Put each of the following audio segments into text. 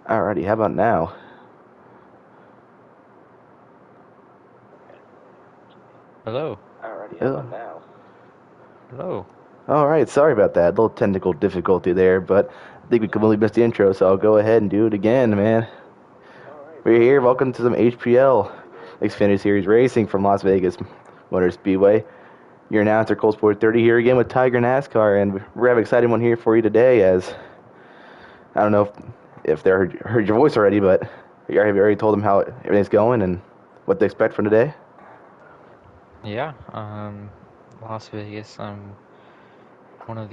Alrighty, how about now? Hello. Alrighty, how about now? Hello. All right, sorry about that. A little technical difficulty there, but I think we completely missed the intro, so I'll go ahead and do it again, man. We're here. Welcome to some HPL Xfinity Series racing from Las Vegas Motor Speedway. Your announcer, Cole Sport 30, here again with Tiger NASCAR, and we have an exciting one here for you today. As I don't know if they heard your voice already, but have you already told them how everything's going and what to expect from today? Yeah, Las Vegas, one of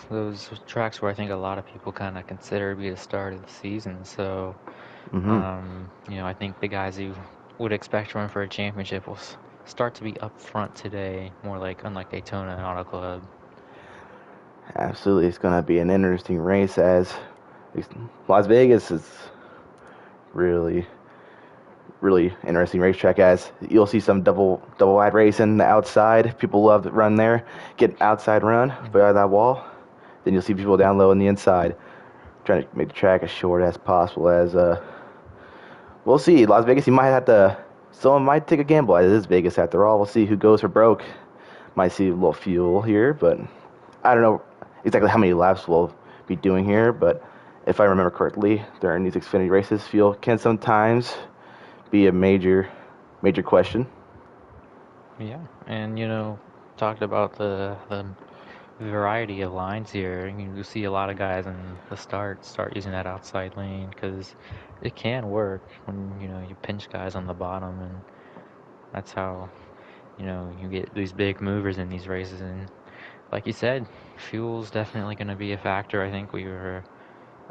those tracks where I think a lot of people kind of consider to be the start of the season. So, Mm-hmm. I think the guys who would expect to run for a championship will start to be up front today, more like unlike Daytona and Auto Club. Absolutely, it's going to be an interesting race as Las Vegas is really really interesting racetrack as you'll see some double wide racing the outside. People love to run there, get outside run Mhm. by that wall. Then you'll see people down low on the inside trying to make the track as short as possible. As we'll see, Las Vegas, you might have to. Someone might take a gamble. It is Vegas after all. We'll see who goes for broke. Might see a little fuel here, but I don't know exactly how many laps we'll be doing here. But if I remember correctly, during these Xfinity races, fuel can sometimes be a major question. Yeah, and talked about the variety of lines here. I mean, you see a lot of guys in the start using that outside lane because it can work when you pinch guys on the bottom, and that's how you get these big movers in these races. And like you said, fuel's definitely going to be a factor. I think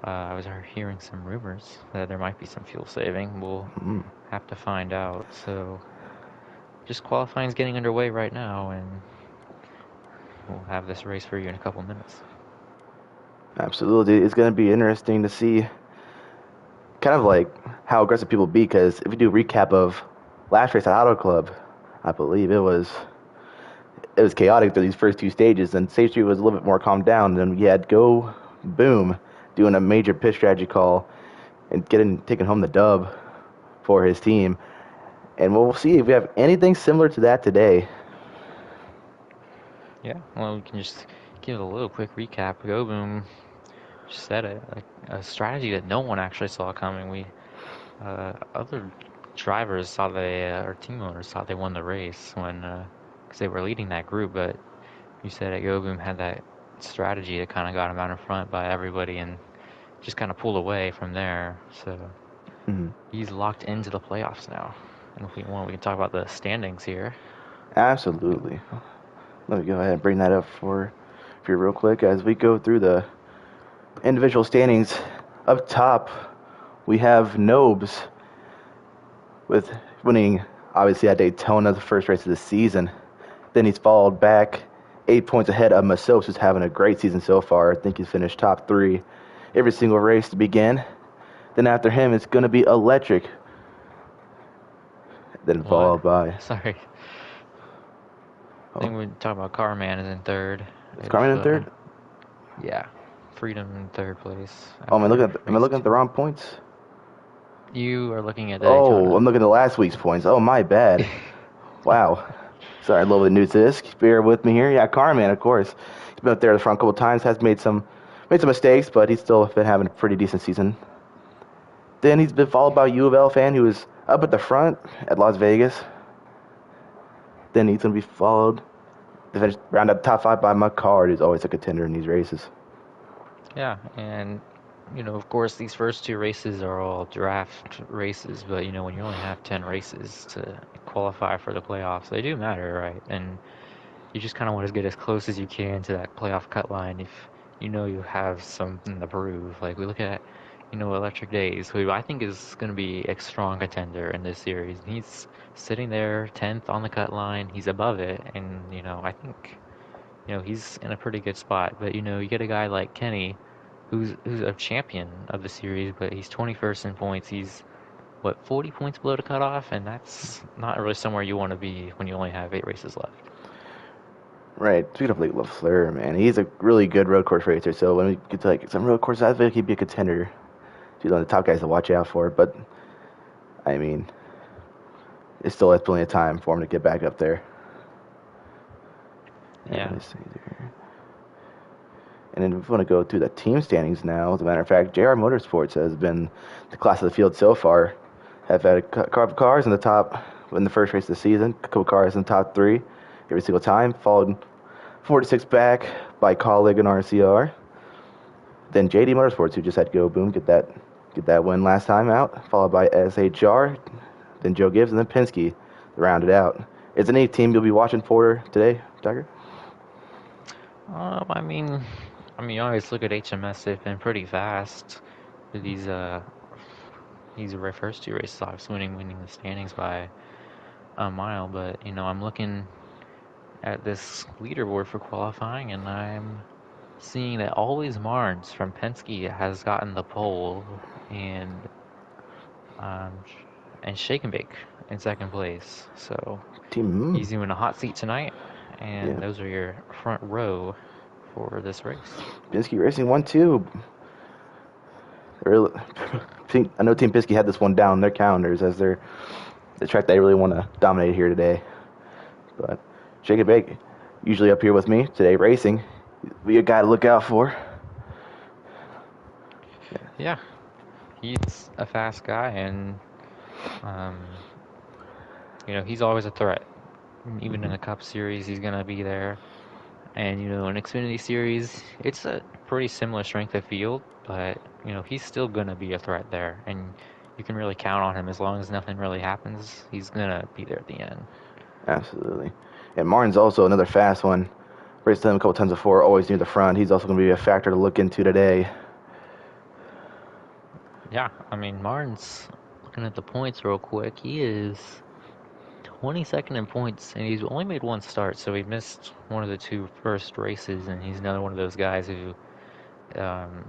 I was hearing some rumors that there might be some fuel saving. We'll Mm, have to find out. So just qualifying's getting underway right now, and we'll have this race for you in a couple minutes. absolutely, it's going to be interesting to see kind of like how aggressive people be. Because if we do a recap of last race at Auto Club, I believe it was chaotic through these first two stages, and stage three was a little bit more calmed down. Then we had Go Boom doing a major pit strategy call and taking home the dub for his team. And we'll see if we have anything similar to that today. Yeah, well, we can just give a little quick recap. Go Boom just said it, like a strategy that no one actually saw coming. Other drivers thought or team owners thought they won the race when, because they were leading that group, but you said that Go Boom had that strategy that kind of got him out in front by everybody and just kind of pulled away from there. So Mhm. he's locked into the playoffs now. And if we want, we can talk about the standings here. Absolutely. Let me go ahead and bring that up for you real quick as we go through the individual standings. Up top, we have Nobes with winning, obviously, at Daytona, the first race of the season. Then he's followed back 8 points ahead of Masos, who's having a great season so far. I think he's finished top three every single race to begin. Then after him, it's going to be Electric. Then What? followed by, Sorry. I oh, think we talk about Carman is in third. is Carmen If in third? Yeah, Freedom in third place Oh, after am I race looking at the two. wrong points? You are looking at the Oh, I'm Daytona. looking at last week's points. Oh, my bad. Wow. Sorry, a little bit new to this. Bear with me here. Yeah, Carman, of course. He's been up there the front a couple times. Has made some mistakes, but he's still been having a pretty decent season. Then he's been followed by U of L fan who is up at the front at Las Vegas. Then he's gonna be followed to finish round out the top five by McCard, who's always a contender in these races. Yeah, and of course, these first two races are all draft races, but when you only have 10 races to qualify for the playoffs, they do matter, right? And you just kind of want to get as close as you can to that playoff cut line if you have something to prove. Like we look at, Electric Days, who I think is going to be a strong contender in this series. He's sitting there 10th on the cut line. He's above it, and I think he's in a pretty good spot. But you get a guy like Kenny, who's a champion of the series, but he's 21st in points. He's what 40 points below the cutoff, and that's not really somewhere you want to be when you only have 8 races left. Right. Speaking of like LaFleur, man, he's a really good road course racer. So when we get to like some road courses, I think he'd be a contender He's one of the top guys to watch out for. But I mean, it still has plenty of time for him to get back up there. Yeah. Let's see there. And then if we want to go through the team standings now, as a matter of fact, JR Motorsports has been the class of the field so far. Have had a couple cars in the top in the first race of the season, a couple cars in the top three every single time, followed 46 back by colleague and RCR. Then JD Motorsports, who just had Go Boom get that win last time out, followed by SHR, then Joe Gibbs, and then Penske rounded out. Is there any team you'll be watching for today, Tiger? I mean, you always look at HMS. They've been pretty fast. These first two races, obviously winning the standings by a mile. But I'm looking at this leaderboard for qualifying, and I'm seeing that always Marnes from Penske has gotten the pole, and um, Shake and Bake in second place. So Team, he's doing a hot seat tonight, yeah. and those are your front row for this race. Penske Racing 1-2. I know Team Penske had this one down their calendars as the track they really want to dominate here today. But Shake and Bake, usually up here with me today racing, be a guy to look out for. Yeah, he's a fast guy, and um, he's always a threat. Even in Mm-hmm. a Cup Series, he's gonna be there. And in Xfinity Series, it's a pretty similar strength of field, but he's still gonna be a threat there, and you can really count on him as long as nothing really happens. He's gonna be there at the end. Absolutely. And Martin's also another fast one. Raced him a couple times before, always near the front. He's also going to be a factor to look into today. Yeah, I mean Martin's looking at the points real quick. He is 22nd in points, and he's only made one start, so he missed one of the two first races, and he's another one of those guys who um,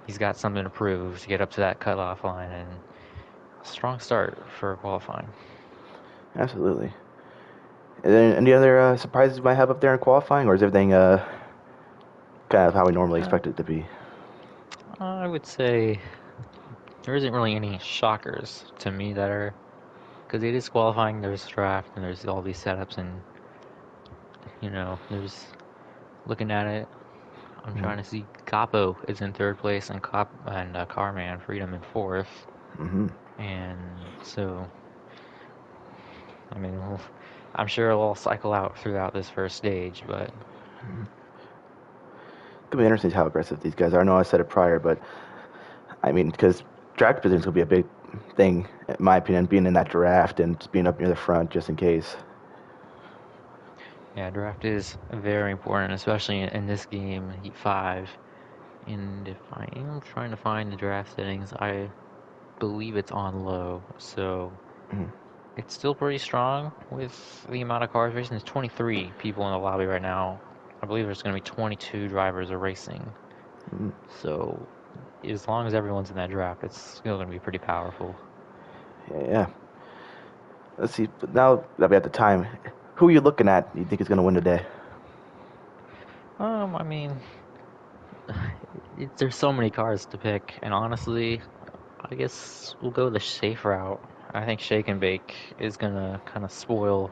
he's got something to prove to get up to that cutoff line, and strong start for qualifying. Absolutely. And then any other surprises you might have up there in qualifying, or is everything kind of how we normally Uh, expect it to be? I would say there isn't really any shockers to me that are because it is qualifying. There's draft and there's all these setups, and there's looking at it. I'm Mm-hmm. trying to see Capo is in third place and Carman Freedom in fourth, Mm-hmm. and so I mean I'm sure it'll all cycle out throughout this first stage, but It's going to be interesting how aggressive these guys are. I know I said it prior, but I mean, because draft position is going to be a big thing, in my opinion, being in that draft and just being up near the front just in case. yeah, draft is very important, especially in this game, Heat 5. And if I am trying to find the draft settings, I believe it's on low, so Mm-hmm. it's still pretty strong with the amount of cars racing. There's 23 people in the lobby right now. I believe there's going to be 22 drivers are racing. Mm-hmm. So as long as everyone's in that draft, it's still going to be pretty powerful. Yeah, yeah. Let's see. But now that we have the time, who are you looking at? You think is going to win today? I mean, there's so many cars to pick, and honestly, I guess we'll go the safe route. I think Shake and Bake is gonna kind of spoil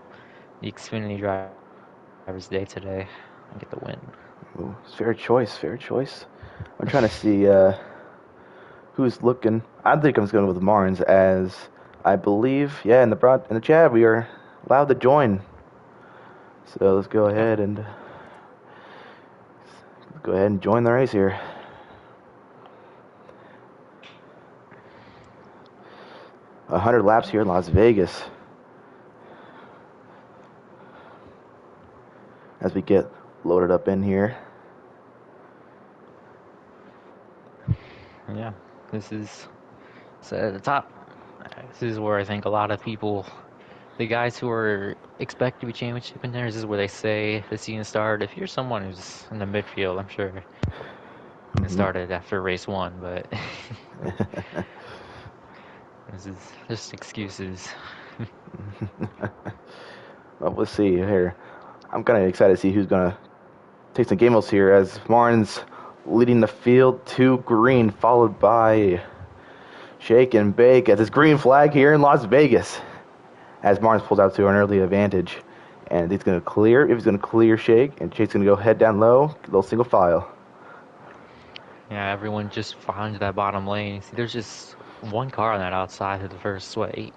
the Xfinity driver's day today and get the win. Ooh, fair choice. Fair choice. I'm trying to see who's looking. I think I'm just going with Marnes as I believe. Yeah, in the chat we are allowed to join. So let's Yeah, go ahead and join the race here. 100 laps here in Las Vegas as we get loaded up in here. yeah. This is so at the top. This is where I think a lot of people, the guys who are expect to be championship contenders, this is where they say the season started. If you're someone who's in the midfield, I'm sure it Mm-hmm. started after race one, but this is just excuses. Well, let's see here. I'm kind of excited to see who's going to take some game here as Marnes leading the field to green, followed by Shake and bake at this green flag here in Las Vegas. As Martins pulls out to an early advantage. And he's going to clear. If he's going to clear Shake, and Shake's going to go head down low, little single file. Yeah, everyone just finds that bottom lane. See, there's just one car on that outside of the first, what, eight,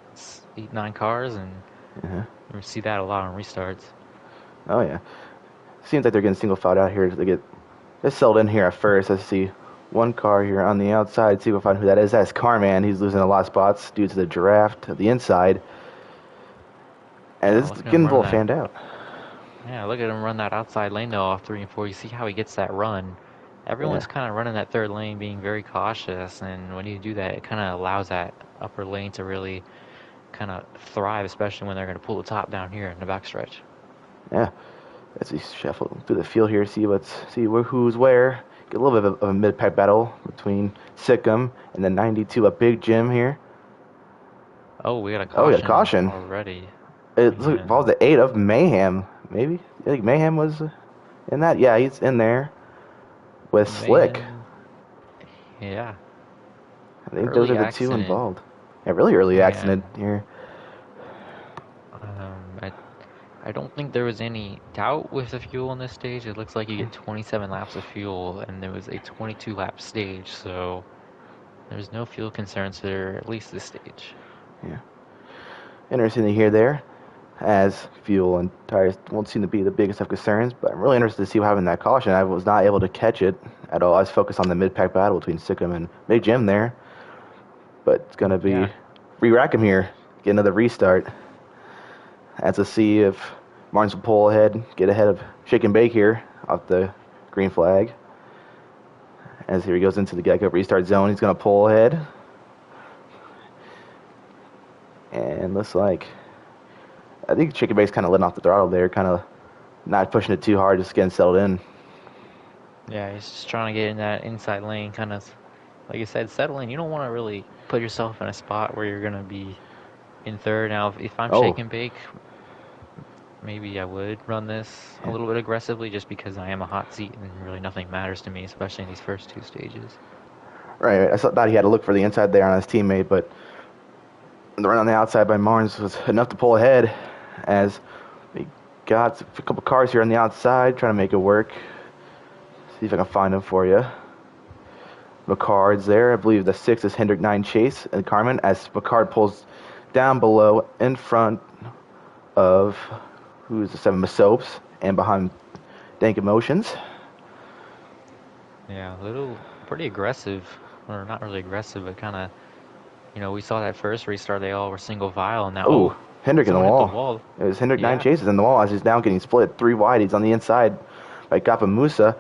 nine cars, and Uh-huh. we see that a lot on restarts. Oh, yeah. Seems like they're getting single filed out here. They get settled in here at first. I see one car here on the outside. See if we find who that is. That's Carman. He's losing a lot of spots due to the draft of the inside. And Yeah, it's look at getting him a run little that. fanned out. Yeah, look at him run that outside lane though off 3 and 4. You see how he gets that run. Yeah. Everyone's kind of running that third lane, being very cautious, and when you do that, it kind of allows that upper lane to really kind of thrive, especially when they're going to pull the top down here in the backstretch. Yeah. As we shuffle through the field here, see who's where. Get a little bit of a mid-pack battle between Sikkim and the 92, a big Jim here. Oh, we got a Oh, we got a caution caution. already. It And involves the 8 of Mayhem, maybe? I think Mayhem was in that. Yeah, he's in there with Slick. Mayhem, yeah, I think those are early the two accident. involved. Yeah, really early accident And here. I don't think there was any doubt with the fuel on this stage. It looks like you get 27 laps of fuel, and there was a 22 lap stage, so there's no fuel concerns there, at least this stage. Yeah. Interesting to hear there, as fuel and tires won't seem to be the biggest of concerns, but I'm really interested to see what happened in that caution. I was not able to catch it at all. I was focused on the mid-pack battle between Sikkim and Big Jim there, but it's going to be Yeah, re-rack him here, get another restart. As to see if Martins will pull ahead, get ahead of Shake and Bake here off the green flag. As here he goes into the Geico restart zone, he's going to pull ahead. And looks like, I think Shake and Bake's kind of letting off the throttle there, kind of not pushing it too hard, just getting settled in. yeah, he's just trying to get in that inside lane, kind of, like you said, settling. You don't want to really put yourself in a spot where you're going to be in third. Now, if I'm Oh, shake and bake, maybe I would run this a little bit aggressively just because I am a hot seat and really nothing matters to me, especially in these first two stages. right. I thought he had to look for the inside there on his teammate, but the run on the outside by Martins was enough to pull ahead as we got a couple cars here on the outside trying to make it work. See if I can find them for you. Ricard's there. I believe the 6 is Hendrick 9 Chase and Carmen as Ricard pulls down below in front of who's the 7 Masopes and behind Dank Emotions. Yeah, a little pretty aggressive, or not really aggressive, but kind of, we saw that first restart, they all were single file, and now, Oh, Hendrick in the someone hit the wall. wall. It was Hendrick 9 Yeah, Chases in the wall as he's now getting split 3 wide. He's on the inside by Gapa Musa.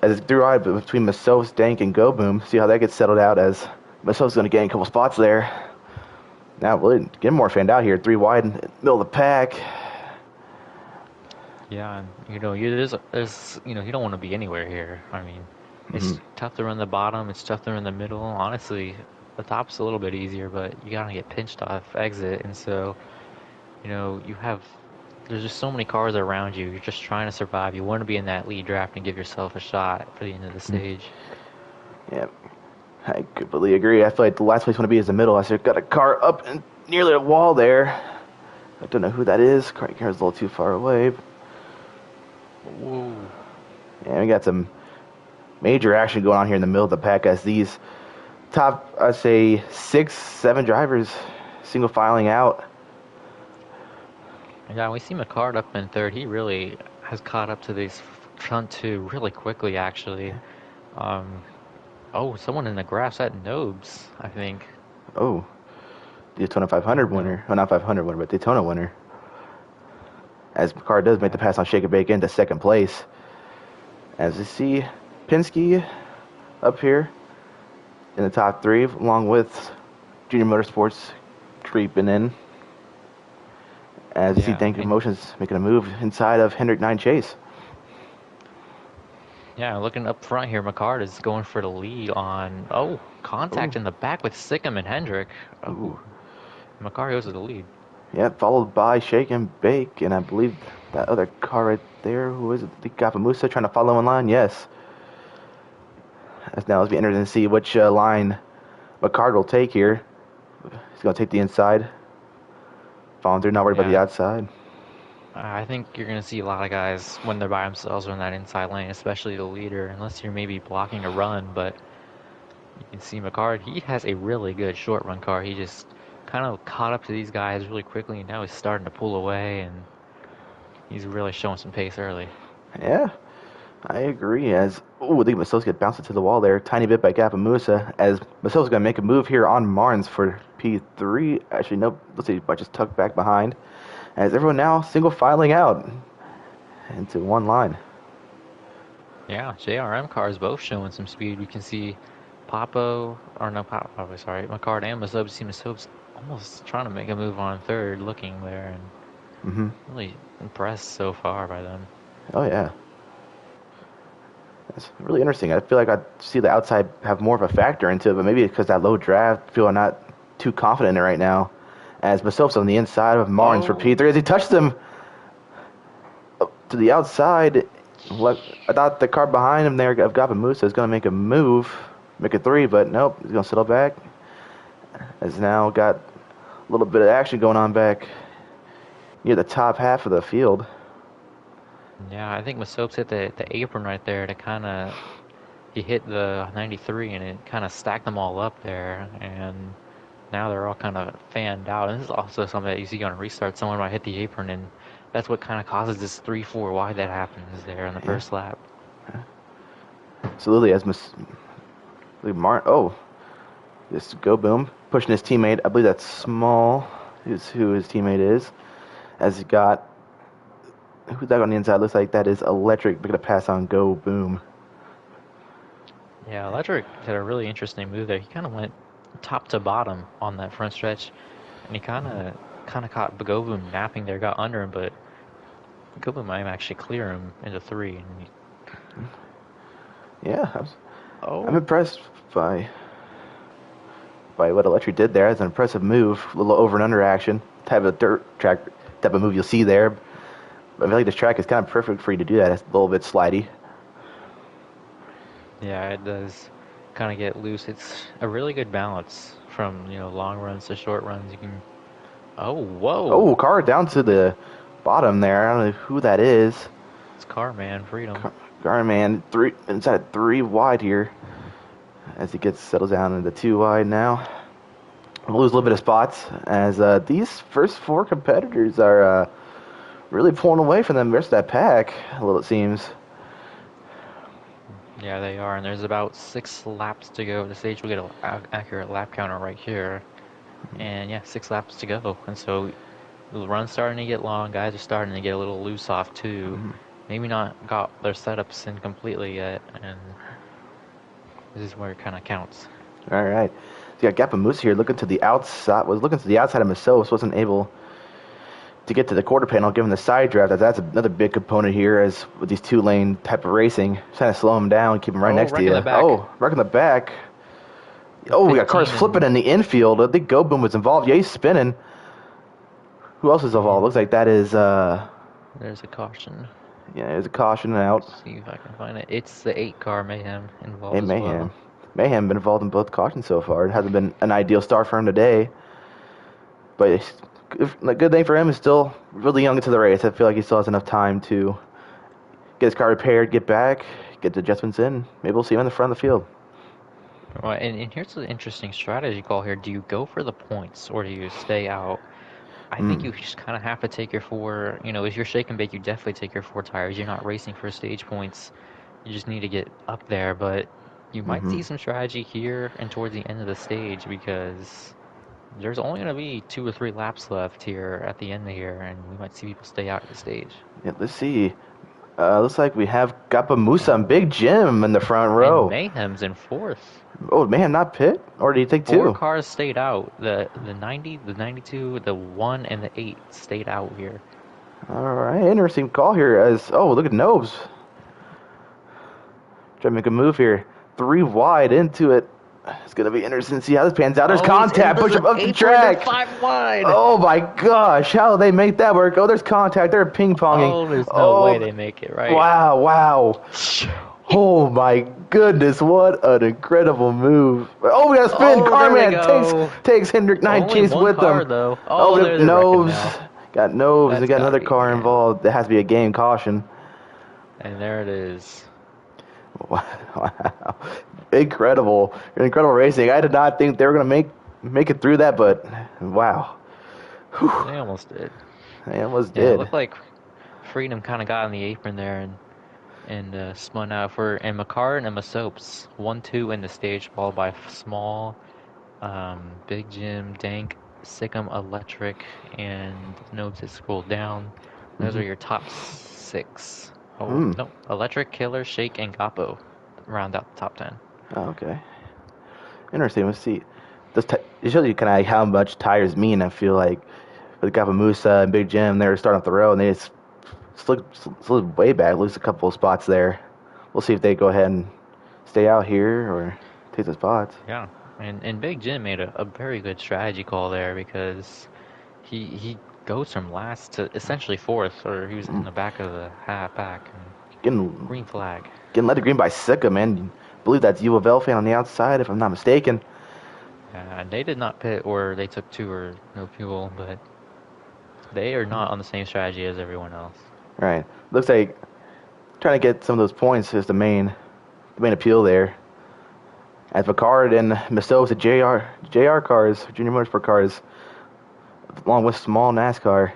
As it's 3 wide between Masopes, Dank, and Go Boom. See how that gets settled out as Masopes going to gain a couple spots there. Now, really getting more fanned out here. 3 wide in the middle of the pack. yeah, and there's, you don't want to be anywhere here. I mean, Mm-hmm. it's tough to run the bottom, it's tough to run the middle. Honestly, the top's a little bit easier, but you gotta get pinched off exit, and so, there's just so many cars around you. You're just trying to survive. You want to be in that lead draft and give yourself a shot for the end of the stage. Yeah, I completely agree. I feel like the last place I want to be is the middle. I said, got a car up and nearly a wall there. I don't know who that is. Car's a little too far away. Whoa. And we got some major action going on here in the middle of the pack as these top, I'd say, 6, 7 drivers single filing out. Yeah, we see McCart up in third. He really has caught up to these front two really quickly, actually. Um, someone in the grass at Nobes, I think. Oh, the Daytona 500 No. winner. Well, not 500 winner, but Daytona winner. As McCart does make the pass on Shake and Bake into second place. As you see Penske up here in the top 3, along with Junior Motorsports creeping in. As you see Yeah, Dank and Emotions making a move inside of Hendrick 9 Chase. yeah, looking up front here, McCart is going for the lead on, Oh, contact in the back with Sikkim and Hendrick. ooh. Oh, McCart goes to the lead. Yeah, followed by Shake and Bake, and I believe that other car right there, who is it? The Gapamusa trying to follow in line? Yes. As now, let's be interested to see which line McCard will take here. He's going to take the inside. Falling through, not worried about the Yeah, outside. I think you're going to see a lot of guys when they're by themselves or in that inside lane, especially the leader, unless you're maybe blocking a run. But you can see McCard, he has a really good short run car. He just kind of caught up to these guys really quickly, and now he's starting to pull away, and he's really showing some pace early. Yeah, I agree. As I think Masos get bounced into the wall there, tiny bit by Gapamusa. As Masos is going to make a move here on Marnes for P3. Actually, no, let's see, but just tucked back behind. As everyone now single filing out into one line. Yeah, JRM cars both showing some speed. We can see Papo, or no, Papo, sorry, McCard and Masobe. See Masobe's almost trying to make a move on third, looking there, and Mm-hmm. really impressed so far by them. Oh yeah, it's really interesting. I feel like I see the outside have more of a factor into it, but maybe because that low draft, I feel I'm not too confident in it right now. As Masobe's on the inside of Marnes for Oh, P3 as he touched him to the outside. What I thought the car behind him there of Gapamusa is going to make a move, make a three, but nope, he's going to settle back. Has now got a little bit of action going on back near the top half of the field. yeah, I think Masobe's hit the apron right there to kind of, he hit the 93 and it kind of stacked them all up there, and now they're all kind of fanned out. And this is also something that you see on restart. Someone might hit the apron, and that's what kind of causes this 3-4 wide that happens there in the Yeah, first lap. absolutely. As oh, this Go Boom pushing his teammate. I believe that's Small, is who his teammate is. As he got who's that on the inside? Looks like that is Electric. We're gonna pass on Go Boom. Yeah, Electric had a really interesting move there. He kind of went top to bottom on that front stretch, and he kind of caught Begovum napping there, got under him, but Begovum might actually clear him into three. And Yeah, I'm oh, impressed by what Electric did there. It's an impressive move, a little over and under action. Type of dirt track type of move you'll see there. I feel like this track is kind of perfect for you to do that. It's a little bit slidey. yeah, it does kind of get loose. It's a really good balance from long runs to short runs. You can. Oh, whoa! Oh, car down to the bottom there. I don't know who that is. It's Carman Freedom. Garman three inside three wide here as he gets settled down into two wide now. We'll lose a little bit of spots as these first four competitors are really pulling away from the rest of that pack. A little, it seems. Yeah, they are, and there's about 6 laps to go. The stage will get an accurate lap counter right here. And yeah, 6 laps to go. And so the run's starting to get long. Guys are starting to get a little loose off too. Maybe not got their setups in completely yet. And this is where it kind of counts. All right. So you got Gapamoose here looking to the outside. Was looking to the outside of Masos. Wasn't able to get to the quarter panel given the side draft. That's another big component here as with these two-lane type of racing. Trying to slow him down, keep him right Oh, next to right in you. the back. Oh, right in the back. Oh, we got cars 15 flipping in the infield. I think Go Boom was involved. Yeah, he's spinning. Who else is involved? Looks like that is, There's a caution. yeah, there's a caution out. Let's see if I can find it. It's the 8 car Mayhem Hey, involved as Mayhem. well. Mayhem been involved in both cautions so far. It hasn't been an ideal start for him today. But a good thing for him is still really young into the race. I feel like he still has enough time to get his car repaired, get back, get the adjustments in. Maybe we'll see him in the front of the field. Well, and here's the interesting strategy call here. Do you go for the points or do you stay out? I think Mm. you just kind of have to take your four. If you're shake and bake, you definitely take your 4 tires. You're not racing for stage points. You just need to get up there. But you might Mm-hmm. see some strategy here and towards the end of the stage because there's only going to be 2 or 3 laps left here at the end here, and we might see people stay out of the stage. Yeah, let's see. Looks like we have Gapamusa and Big Oh, Jim in the front and row. Mayhem's in fourth. Oh, man, not Pitt? Or did he take Four two? cars stayed out. The 90, the 92, the 1, and the 8 stayed out here. All right, interesting call here. Oh, look at Nobes. Trying to make a move here. Three wide into it. It's going to be interesting to see how this pans out. There's Oh, he's contact. into Push the him up the apron. They're track. 5 wide. Oh, my gosh. How did they make that work? Oh, there's contact. They're ping-ponging. Oh, there's no way Oh, they make it, right? wow, wow. Oh my goodness, what an incredible move. Oh, we got a spin. Oh, there we Carman go. takes Hendrick Only 19th one with him. car though. Oh, Oh, they're wrecking Noves. now. Got Noves. They That's got gotta another be a car game. involved. There has to be a game caution. And there it is. Wow. Incredible. Incredible racing. I did not think they were going to make it through that, but wow. Whew. They almost did. They almost Yeah, it did. looked like Freedom kind of got on the apron there and spun out for and McCarr and Emma Soaps 1-2 in the stage, followed by Small, Big Jim, Dank, Sikkim, Electric, and Nobes has scrolled down. Those Hmm. are your top six. Oh Hmm. no, Electric, Killer, Shake, and Gapo round out the top 10. Oh, okay. Interesting. Let's see. It shows you kind of how much tires mean. I feel like with Gapamusa and Big Jim, they were starting off the road and they just slid way back, lose a couple of spots there. We'll see if they go ahead and stay out here or take the spots. Yeah, and Big Jim made a very good strategy call there because he goes from last to essentially fourth, or he was in Mm. the back of the half pack and Getting green flag. getting led to green by Sika, man. I believe that's U of L fan on the outside, if I'm not mistaken. Yeah, and they did not pit or they took two or no fuel, but they are not on the same strategy as everyone else. Right. Looks like trying to get some of those points is the main appeal there. As Picard and Mastos, the JR cars, Junior Motorsport cars, along with small NASCAR.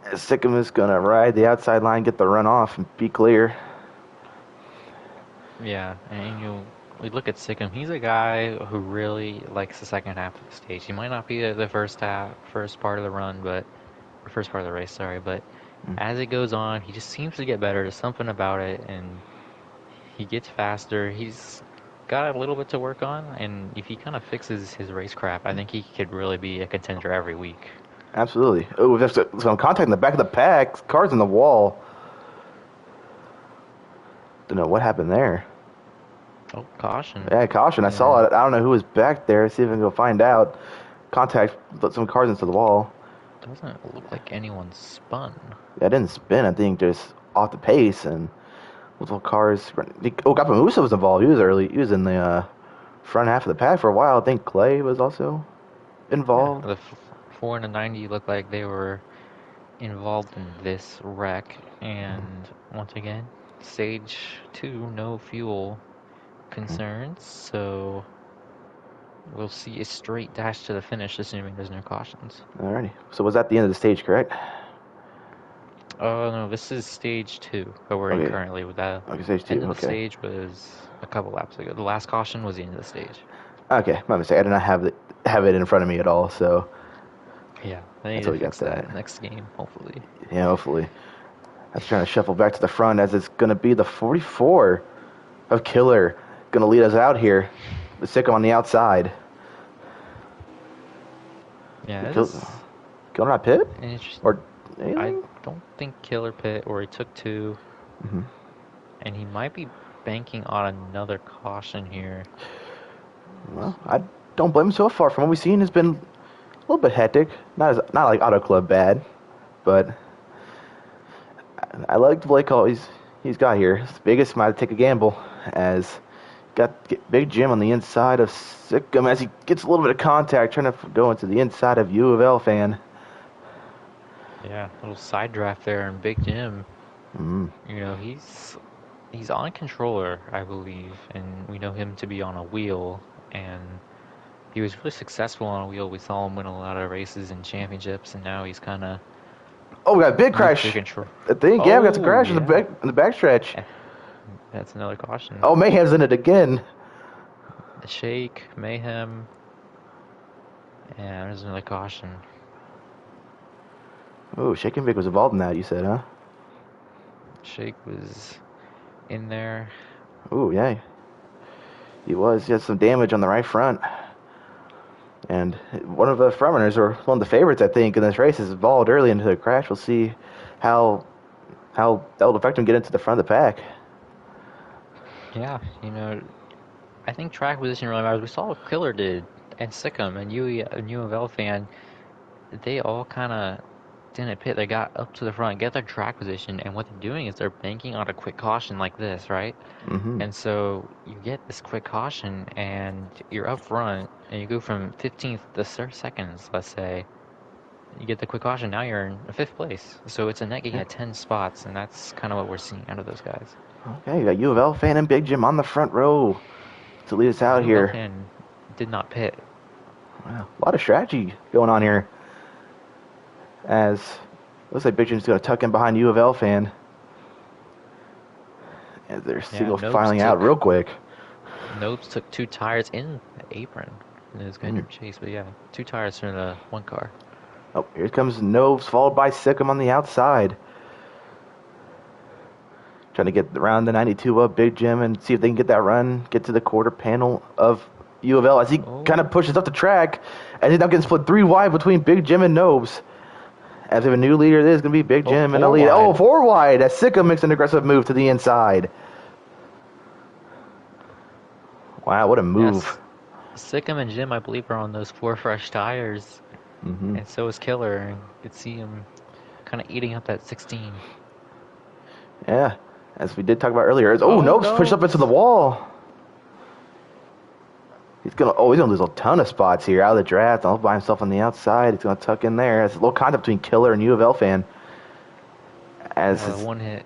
As Sikkim is gonna ride the outside line, get the run off, and be clear. Yeah, and we look at Sikkim. He's a guy who really likes the second half of the stage. He might not be the first part of the run, but or first part of the race, sorry, but Mm, as it goes on, he just seems to get better. There's something about it, and he gets faster. He's got a little bit to work on, and if he kind of fixes his racecraft, I think he could really be a contender every week. absolutely. Oh, there's some contact in the back of the pack. Cars in the wall. Don't know what happened there. Oh, caution. Yeah, caution. I saw And it. I don't know who was back there. See if I can go find out. Contact, put some cars into the wall. doesn't look like anyone spun. That didn't spin. I think just off the pace and multiple cars. Oh, Gapamusa was involved. He was early. He was in the front half of the pack for a while. I think Clay was also Yeah, involved. the 4 and the 90 looked like they were involved in this wreck. And once again, stage 2, no fuel concerns. So we'll see a straight dash to the finish, assuming there's no cautions. Alrighty. So was that the end of the stage, correct? Oh no, this is stage 2 that we're in Okay. currently. With the Okay, stage two. end of the Okay. stage was a couple laps ago. The last caution was the end of the stage. Okay, my mistake. I did not have it in front of me at all. So Yeah, they need that's to what we got fix that that. next game, hopefully. Yeah, hopefully. I was trying to shuffle back to the front as it's gonna be the 44 of Killer gonna lead us out here. The Sikkim on the outside. Yeah, Kill, it's Killer not pit interesting. or I anything? don't think Killer pit or he took two, Hmm. and he might be banking on another caution here. Well, I don't blame him so far. From what we've seen, it's been a little bit hectic. Not like Auto Club bad, but I like the play call he's got here. Vegas might take a gamble as get Big Jim on the inside of Sikkim as he gets a little bit of contact, trying to go into the inside of U of L fan. Yeah, little side draft there, and Big Jim, Mm, he's on controller, I believe, and we know him to be on a wheel, and he was really successful on a wheel. We saw him win a lot of races and championships, and now he's kind of Oh, we got a big new to crash. control. I think, yeah, we got some Oh crash yeah, in the back stretch. Eh, that's another caution. Oh, Mayhem's in it again. Shake, Mayhem, and there's another caution. Oh, Shaking Vic was involved in that, you said, huh? Shake was in there. Oh, yeah. He was. He had some damage on the right front. And one of the frontrunners, or one of the favorites, I think, in this race, is involved early into the crash. We'll see how that will affect him get into the front of the pack. Yeah, I think track position really matters. We saw what Killer did, and Sikkim, and U of L fan. They all kind of didn't pit. They got up to the front, get their track position, and what they're doing is they're banking on a quick caution like this, right? Mm-hmm. And so you get this quick caution, and you're up front, and you go from 15th to seconds, let's say. You get the quick caution, now you're in fifth place. So it's a net gain Yeah. of 10 spots, and that's kind of what we're seeing out of those guys. Okay, you got U of L fan and Big Jim on the front row to lead us out U of L here. fan did not pit. Wow, a lot of strategy going on here. As looks like Big Jim's going to tuck in behind U of L fan. As they're Yeah, single filing out real quick. Nobes took 2 tires in the apron. It was going to chase, but yeah, 2 tires from the 1 car. Oh, here comes Noves, followed by Sikkim on the outside. Trying to get around the 92 of Big Jim and see if they can get that run, get to the quarter panel of U of L as he kind of pushes up the track. And he's now getting split 3 wide between Big Jim and Noves. As we have a new leader, this is going to be Big Jim and a lead. Oh, 4 wide as Sikkim makes an aggressive move to the inside. Wow, what a move. Yes. Sikkim and Jim, I believe, are on those 4 fresh tires. And so is Killer. And you could see him kind of eating up that 16. Yeah, as we did talk about earlier. Nope's pushed up into the wall. He's gonna lose a ton of spots here out of the draft. All by himself on the outside. He's gonna tuck in there. It's a little contact between Killer and U of L fan. As the one hit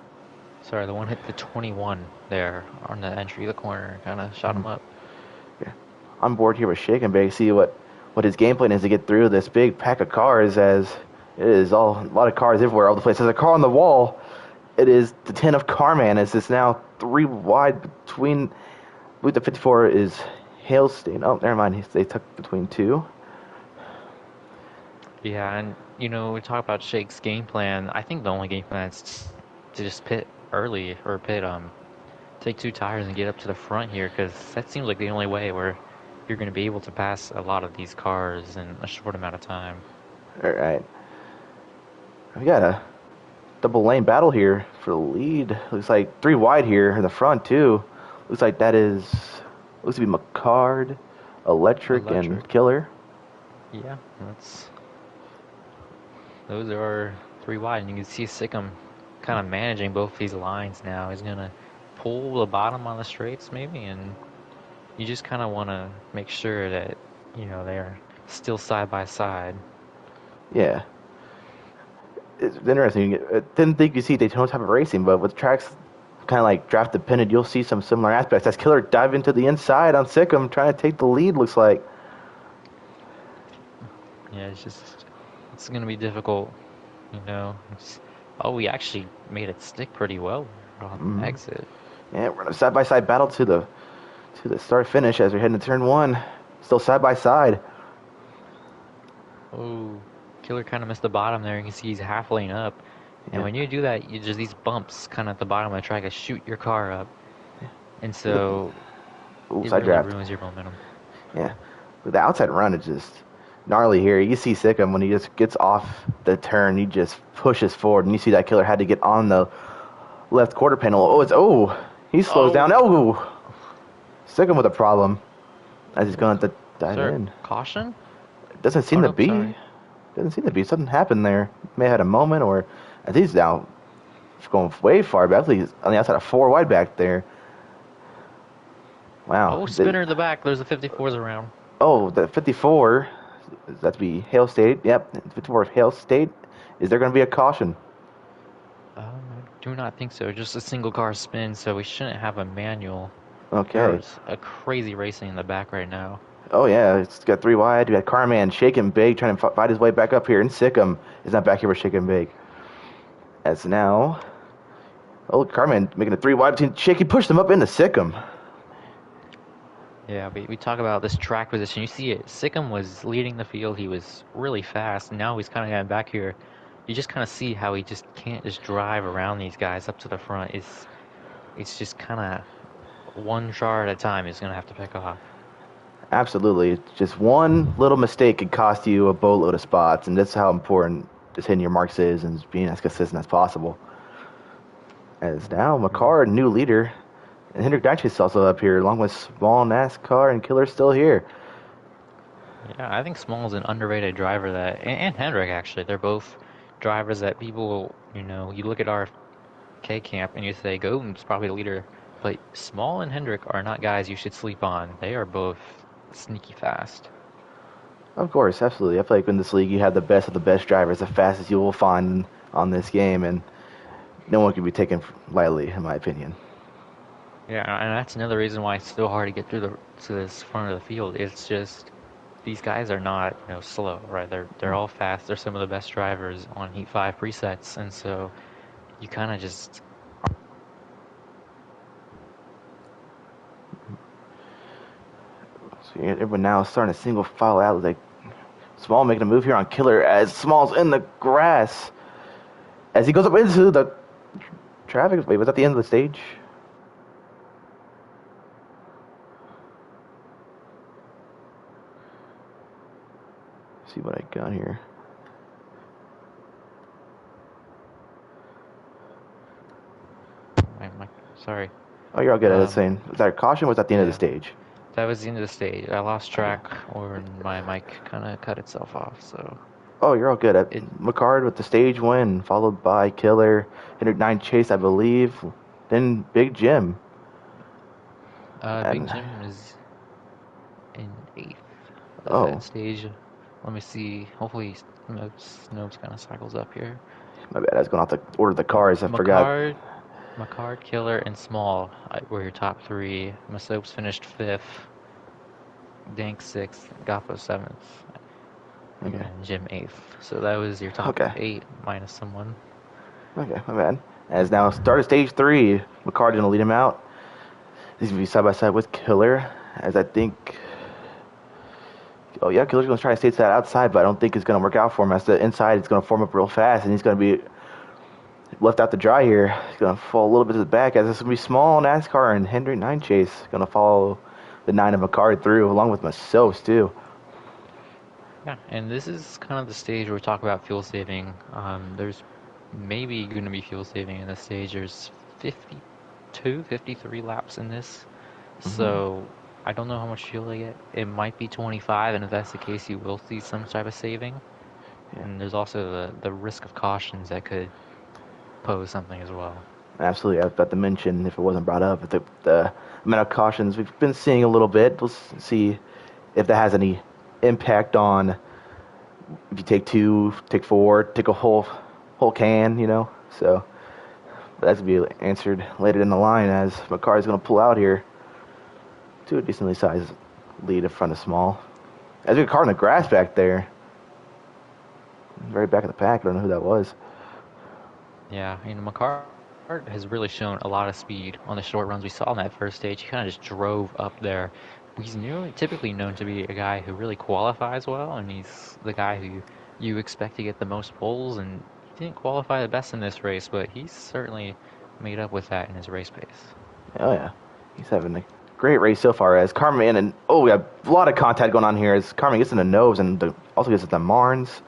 the 21 there on the entry of the corner, kind of shot him up. Yeah. On board here with Shake and Bake, see what his game plan is to get through this big pack of cars. As it is a lot of cars everywhere, all the place. There's a car on the wall. It is the 10 of Carman, as it's now 3 wide between. I believe the 54 is Hailstein. Oh, never mind. They took between 2. Yeah, and we talk about Shake's game plan. I think the only game plan is to just pit early or take 2 tires and get up to the front here, because that seems like the only way where you're going to be able to pass a lot of these cars in a short amount of time. All right. We got a double lane battle here for the lead. Looks like 3 wide here in the front too. Looks like looks to be McCard, Electric, and Killer. Yeah, those are 3 wide, and you can see Sikkim kind of managing both these lines now. He's gonna pull the bottom on the straights maybe, and you just kind of want to make sure that they're still side by side. Yeah. It's interesting. I didn't think you'd see Daytona type of racing, but with tracks kind of like draft dependent, you'll see some similar aspects. As Killer dive into the inside on Sikkim, trying to take the lead, looks like. Yeah, it's going to be difficult, we actually made it stick pretty well on the exit. Yeah, we're in a side-by-side battle to the start-finish as we're heading to turn 1. Still side-by-side. Oh, Killer kind of missed the bottom there. You can see he's half lane up. And when you do that, just these bumps kind of at the bottom of the track that shoot your car up. And so it really ruins your momentum. Yeah. But the outside run is just gnarly here. You see Sikkim, when he just gets off the turn, he just pushes forward. And you see that Killer had to get on the left quarter panel. He slows down. Sikkim with a problem as he's going to dive in. Caution? It doesn't seem to be. Sorry. Doesn't seem to be. Something happened there. May have had a moment, or I think he's now going way far back. I think he's on the outside of 4 wide back there. Wow. Oh, spinner in the back. There's the 54s around. Oh, the 54. That'd be Hale State. Yep, 54 of Hale State. Is there going to be a caution? I do not think so. Just a single car spin, so we shouldn't have a manual. Okay. There's a crazy racing in the back right now. Oh, yeah. It's got 3 wide. We got Carman Shake and Bake trying to fight his way back up here. And Sikkim is not back here with Shake and Bake. As now, Carman making a 3 wide between Shake. He pushed him up into Sikkim. Yeah, we talk about this track position. You see it. Sikkim was leading the field. He was really fast. Now he's kind of getting back here. You just kind of see how he just can't just drive around these guys up to the front. It's just kind of one char at a time he's going to have to pick off. Absolutely. Just one little mistake could cost you a boatload of spots, and that's how important just hitting your marks is and being as consistent as possible. As now, McCard, new leader, and Hendrick Dyche is also up here, along with Small, NASCAR, and Killer still here. Yeah, I think Small's an underrated driver and Hendrick, actually. They're both drivers that people, you look at our K camp and you say Godin's probably the leader, but Small and Hendrick are not guys you should sleep on. They are both sneaky fast. Of course, absolutely. I feel like in this league, you have the best of the best drivers, the fastest you will find on this game, and no one can be taken lightly, in my opinion. Yeah, and that's another reason why it's so hard to get through the to this front of the field. It's just these guys are not, slow, right? They're all fast. They're some of the best drivers on Heat 5 presets, and so you kind of just So everyone now is starting to single file out. Like Small making a move here on Killer as Small's in the grass as he goes up into the traffic. Wait, was that the end of the stage? Let's see what I got here. sorry. Oh, you're all good. I was Um, saying, was that a caution? Or was that the end of the yeah, stage? that was the end of the stage. I lost Okay. track, or my mic kind of cut itself off. So Oh, you're all good. it, McCard with the stage win, followed by Killer, 109 Chase, I believe. Then Big Jim. Big And, Jim is in eighth of that oh, stage. Let me see. Hopefully, Snopes kind of cycles up here. my bad. I was going off to order the M- cars. I forgot. McCard, Killer, and Small were your top three. Masopes finished fifth, Dank sixth, Gafo seventh, Okay. and Jim eighth. So that was your top Okay. eight minus someone. Okay, my bad. As now started stage 3, McCard gonna lead him out. He's gonna be side by side with Killer. As I think, oh yeah, Killer's gonna try to stay to that outside, but I don't think it's gonna work out for him. As the inside, it's gonna form up real fast, and he's gonna be left out to dry here. He's gonna fall a little bit to the back. As this gonna be Small NASCAR and Hendrick 9 Chase gonna follow the 9 of McCard through, along with myself too. Yeah, and this is kind of the stage where we talk about fuel saving. There's maybe going to be fuel saving in this stage. There's 52, 53 laps in this. Hmm. So I don't know how much fuel they get. It might be 25, and if that's the case, you will see some type of saving. Yeah, And there's also the risk of cautions that could pose something as well. absolutely. I was about to mention if it wasn't brought up, the amount of cautions we've been seeing a little bit. We'll see if that has any impact on if you take 2, take 4, take a whole can, you know. So but that's gonna be answered later in the line as McCarr is gonna pull out here to a decently sized lead in front of Small. As we car in the grass back there, very back of the pack. I don't know who that was. Yeah, McCart has really shown a lot of speed on the short runs we saw in that first stage. He kind of just drove up there. He's typically known to be a guy who really qualifies well, and he's the guy who you expect to get the most poles, and he didn't qualify the best in this race, but he's certainly made up with that in his race pace. Oh yeah, he's having a great race so far. As Carmen and oh, we have a lot of contact going on here. As Carmen gets in the nose and also gets at the Marnes.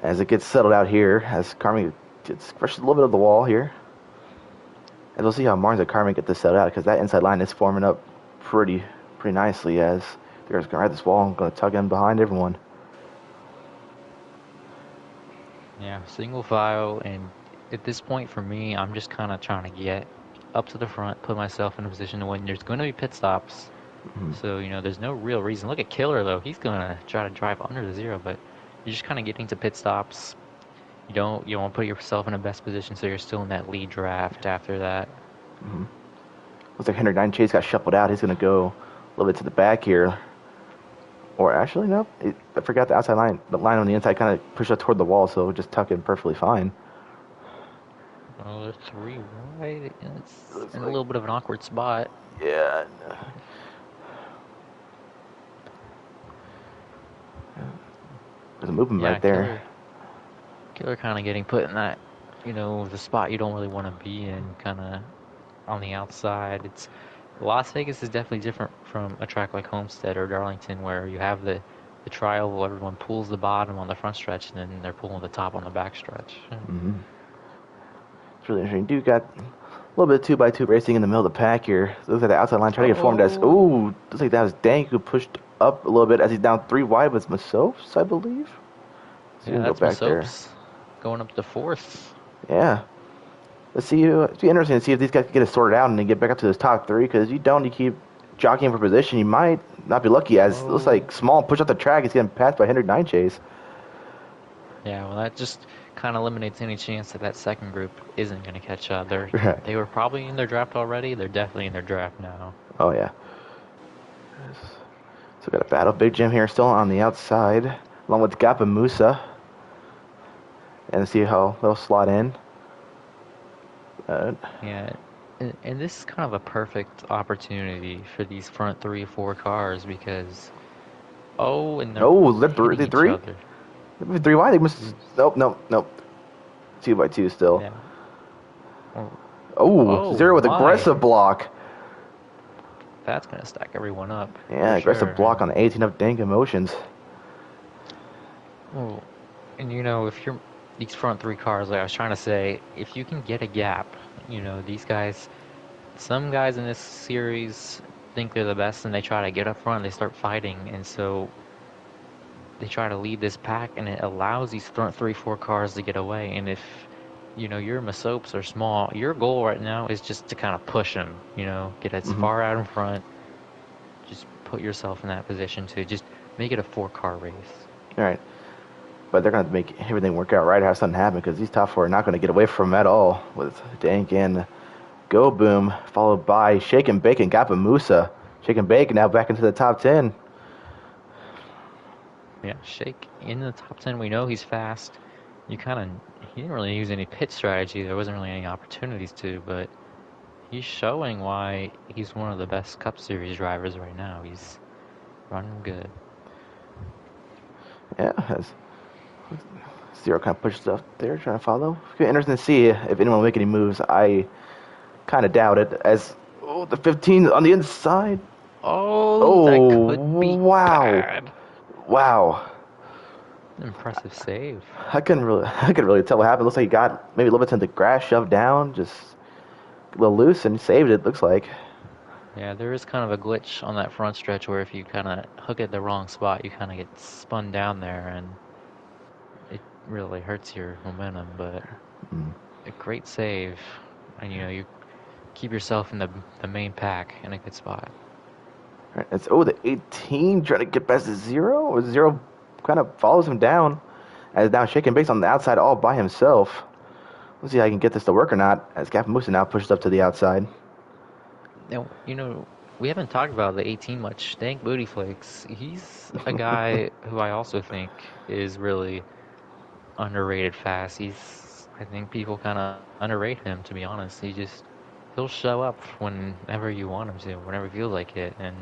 As it gets settled out here, as Carmen gets crushed a little bit of the wall here. And we'll see how Marnes and Carmen get this settled out because that inside line is forming up pretty nicely as they're going to ride this wall and going to tug in behind everyone. Yeah, single file, and at this point for me, I'm just kind of trying to get up to the front, put myself in a position to win. There's going to be pit stops, Mm-hmm. so there's no real reason. Look at Killer though; he's going to try to drive under the zero, but you're just kind of getting to pit stops. You want to put yourself in the best position, so you're still in that lead draft after that. Mm-hmm. Looks like 109 Chase got shuffled out. He's going to go a little bit to the back here. Or actually, no. I forgot the outside line. The line on the inside kind of pushed up toward the wall, so it would just tuck in perfectly fine. Well, they're three wide. It It's looks in a like, little bit of an awkward spot. yeah. There's a movement Yeah, right there. Killer kind of getting put in that, the spot you don't really want to be in, kind of on the outside. It's Las Vegas is definitely different from a track like Homestead or Darlington, where you have the tri-oval, everyone pulls the bottom on the front stretch, and then they're pulling the top on the back stretch. Mm-hmm. It's really interesting. Dude got a little bit of 2x2 racing in the middle of the pack here. Looks like the outside line trying to get formed as. Oh, Ooh, looks like that was Dank who pushed up a little bit as he's down 3 wide with Masofs, I believe. So we Yeah, can go that's back there. Masopes going up to fourth. Yeah. Let's see. It's be interesting to see if these guys can get it sorted out and then get back up to this top three. Because you don't, you keep jockeying for position, you might not be lucky. As it looks Oh, like Small push up the track, he's getting passed by Hendrick Nine Chase. yeah. Well, that just kind of eliminates any chance that that second group isn't going to catch up. Right. They were probably in their draft already. They're definitely in their draft now. Oh yeah. So we got a battle. Big Jim here still on the outside, along with Gappa Musa, and see how they'll slot in. Uh, Yeah, and this is kind of a perfect opportunity for these front three or four cars because and they're oh, hitting the each three? other. The three wide. They must. Nope, nope, nope. 2x2 still. Yeah. Oh, Oh, oh Zero with my. aggressive block. That's gonna stack everyone up for Yeah, sure. aggressive block And on the 18 of Dank Emotions. oh, and if you're these front three cars, like I was trying to say, if you can get a gap, these guys, some guys in this series think they're the best and they try to get up front, they start fighting, and so they try to lead this pack, and it allows these front three, four cars to get away. And if your Masopes are small, your goal right now is just to kind of push them. Get as Mm-hmm. far out in front. Just put yourself in that position to just make it a four-car race. All right. But they're going to make everything work out right or have something happen because these top four are not going to get away from him at all with Dank and Go Boom, followed by Shake and Bake and Gappa Musa. Shake and Bake now back into the top 10. Yeah, Shake in the top 10. We know he's fast. He didn't really use any pit strategy. There wasn't really any opportunities to, but he's showing why he's one of the best Cup Series drivers right now. He's running good. Yeah, has Zero kind of pushes up there, trying to follow. It's interesting to see if anyone will make any moves. I kind of doubt it. As the 15 on the inside. Oh, that Oh, could be wow. bad. Wow. Impressive save. I couldn't really tell what happened. Looks like he got maybe a little bit to the grass shoved down, just a little loose, and he saved it. Looks like. Yeah, there is kind of a glitch on that front stretch where if you kind of hook it the wrong spot, you kind of get spun down there, and it really hurts your momentum. But Mm. a great save, and you keep yourself in the main pack in a good spot. Right, it's the 18 trying to get past the Zero. Or Zero kind of follows him down, as now shaking base on the outside all by himself. Let's see how I can get this to work or not. As Gavin Musa now pushes up to the outside. Now, we haven't talked about the 18 much. Dank Booty Flakes. He's a guy who I also think is really underrated fast. I think people kind of underrate him, to be honest. He'll show up whenever you want him to, whenever he feels like it. And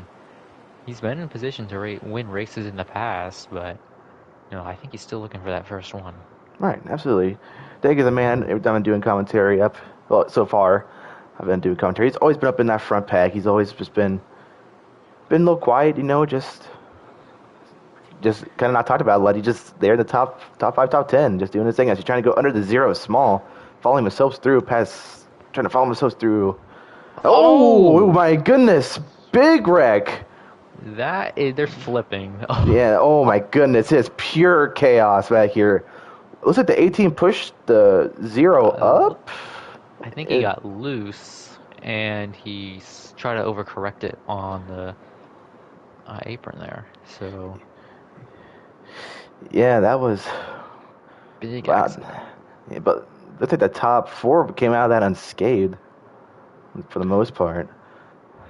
he's been in position to win races in the past, but, I think he's still looking for that first one. Right, absolutely. Dag is a man. Every time I'm doing commentary so far, I've been doing commentary. He's always been up in that front pack. He's always just been a little quiet, just kind of not talked about a lot. He's just there in the top five, top 10, just doing his thing. As he's trying to go under the Zero Small, following himself through trying to follow himself through. Oh Oh, my goodness, big wreck. they're flipping. Yeah, oh my goodness, it's pure chaos back here. Looks like the 18 pushed the Zero Uh, up. I think he It, got loose and tried to overcorrect it on the apron there. So yeah, that was big wow. accident. Yeah, but looks like the top four came out of that unscathed for the most part.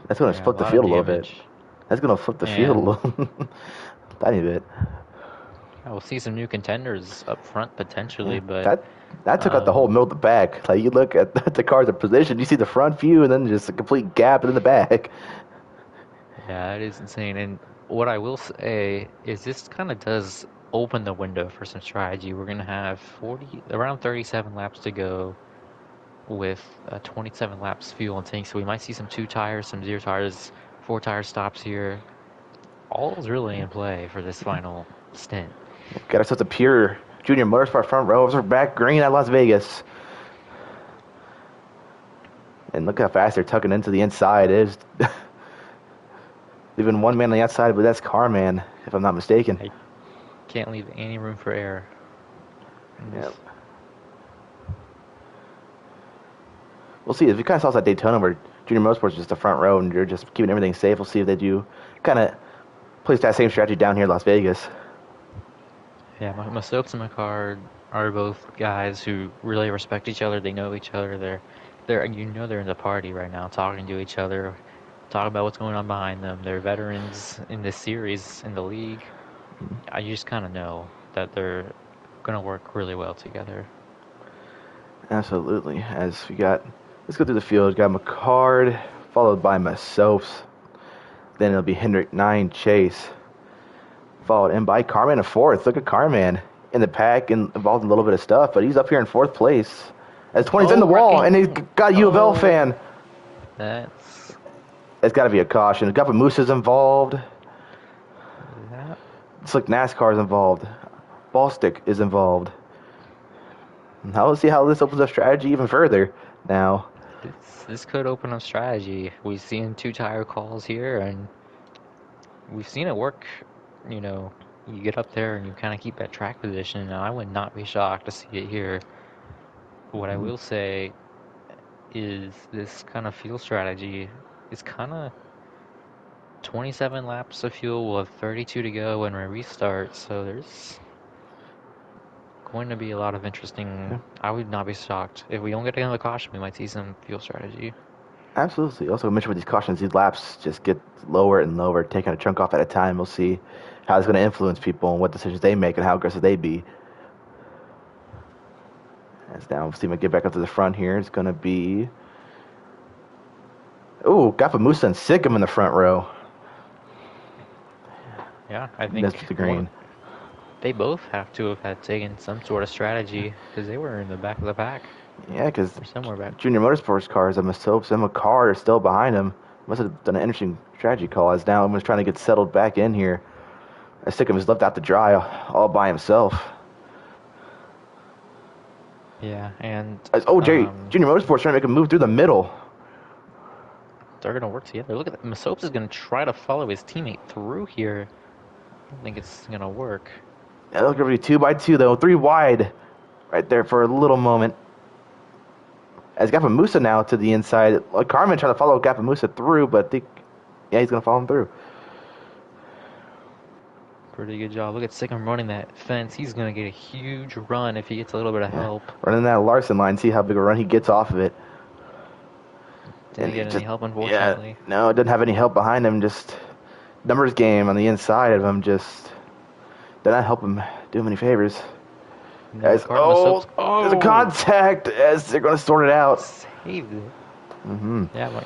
That's going to Yeah, a split the lot of field a little bit. damage. That's going to flip the field a And little tiny bit. yeah, we'll see some new contenders up front Yeah, potentially, but that took out the whole um, middle of the back. Like you look at the cars in position, you see the front view, and then just a complete gap in the back. yeah, it is insane. And what I will say is this kind of does open the window for some strategy. We're gonna have around 37 laps to go with 27 laps fuel and tank. So we might see some two tires, some zero tires, four tire stops here. All is really in play for this final stint. Got ourselves a pure junior motorsport front row. We're back green at Las Vegas. And look how fast they're tucking into the inside. It is leaving one man on the outside, but that's Carman, if I'm not mistaken. I can't leave any room for error. And Yeah. this, We'll see. If you kind of saw that Daytona where Junior Motorsports is just the front row and you're just keeping everything safe, we'll see if they do kind of place that same strategy down here in Las Vegas. yeah, my Soaps and my car are both guys who really respect each other. They know each other. They're they're in the party right now, talking to each other, talking about what's going on behind them. They're veterans in this series in the league. I just kind of know that they're gonna work really well together. Absolutely. As we got, let's go through the field. Got McCard, followed by Masopes. Then it'll be Hendrick 9 Chase, followed in by Carman in fourth. Look at Carman in the pack and involved in a little bit of stuff, but he's up here in fourth place. As 20's in the Oh, wall, and he's wrecking! got a U of L Oh, fan. that's It's got to be a caution. Got Moose is involved. that. It's like NASCAR's involved. Ballstick is involved. Now let's see how this opens up strategy even further. Now, This could open up strategy. We've seen two tire calls here, and we've seen it work. You know, you get up there and you kind of keep that track position. And I would not be shocked to see it here. What I will say is this kind of fuel strategy is kind of 27 laps of fuel. We'll have 32 to go when we restart. So there's going to be a lot of interesting. yeah, I would not be shocked if we don't get another caution. We might see some fuel strategy. absolutely. Also, mentioned with these cautions, these laps just get lower and lower, taking a chunk off at a time. We'll see how it's going to influence people and what decisions they make and how aggressive they be. As now, we'll see him get back up to the front here. It's going to be. Ooh, Musa and Sikkim in the front row. Yeah, I That's think the green. they both have to have had taken some sort of strategy because they were in the back of the pack Yeah, because or somewhere back. Junior Motorsports cars, Masopes and McCard are still behind him. Must have done an interesting strategy call. As now everyone's trying to get settled back in here. As Sikkim is left out to dry all by himself. Yeah, and As Junior Motorsports trying to make a move through the middle. they're gonna work together. Look at that. Masopes is gonna try to follow his teammate through here. I don't think it's gonna work. Yeah, look at 2x2 though, 3 wide, right there for a little moment. As Musa now to the inside. Like Carmen trying to follow Musa through, but yeah, he's gonna follow him through. Pretty good job. Look at Sikkim running that fence. He's gonna get a huge run if he gets a little bit of Yeah, help. running that Larson line, see how big a run he gets off of it. And Didn't he get any just, help, yeah, unfortunately. no, it didn't have any help behind him. Just numbers game on the inside of him. Just did not help him do him any favors. No, As McCart Masopes. there's a Oh, contact as they're going to sort it out. saved it. Mm-hmm. Yeah,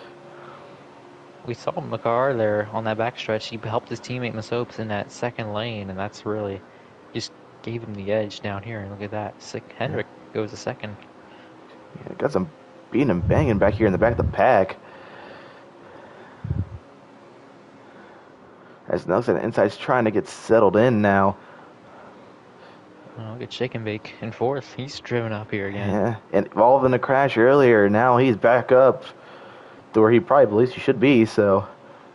we saw McCarr there on that backstretch. He helped his teammate Masopes in that second lane, and that's really just gave him the edge down here. And look at that. Sick Yeah, Hendrick goes a second. yeah, got some beating and banging back here in the back of the pack. As Nelson Inside's trying to get settled in now. Oh, look at Shake and Bake in fourth. He's driven up here again. Yeah, and involved in a crash earlier. Now he's back up to where he probably believes he should be. So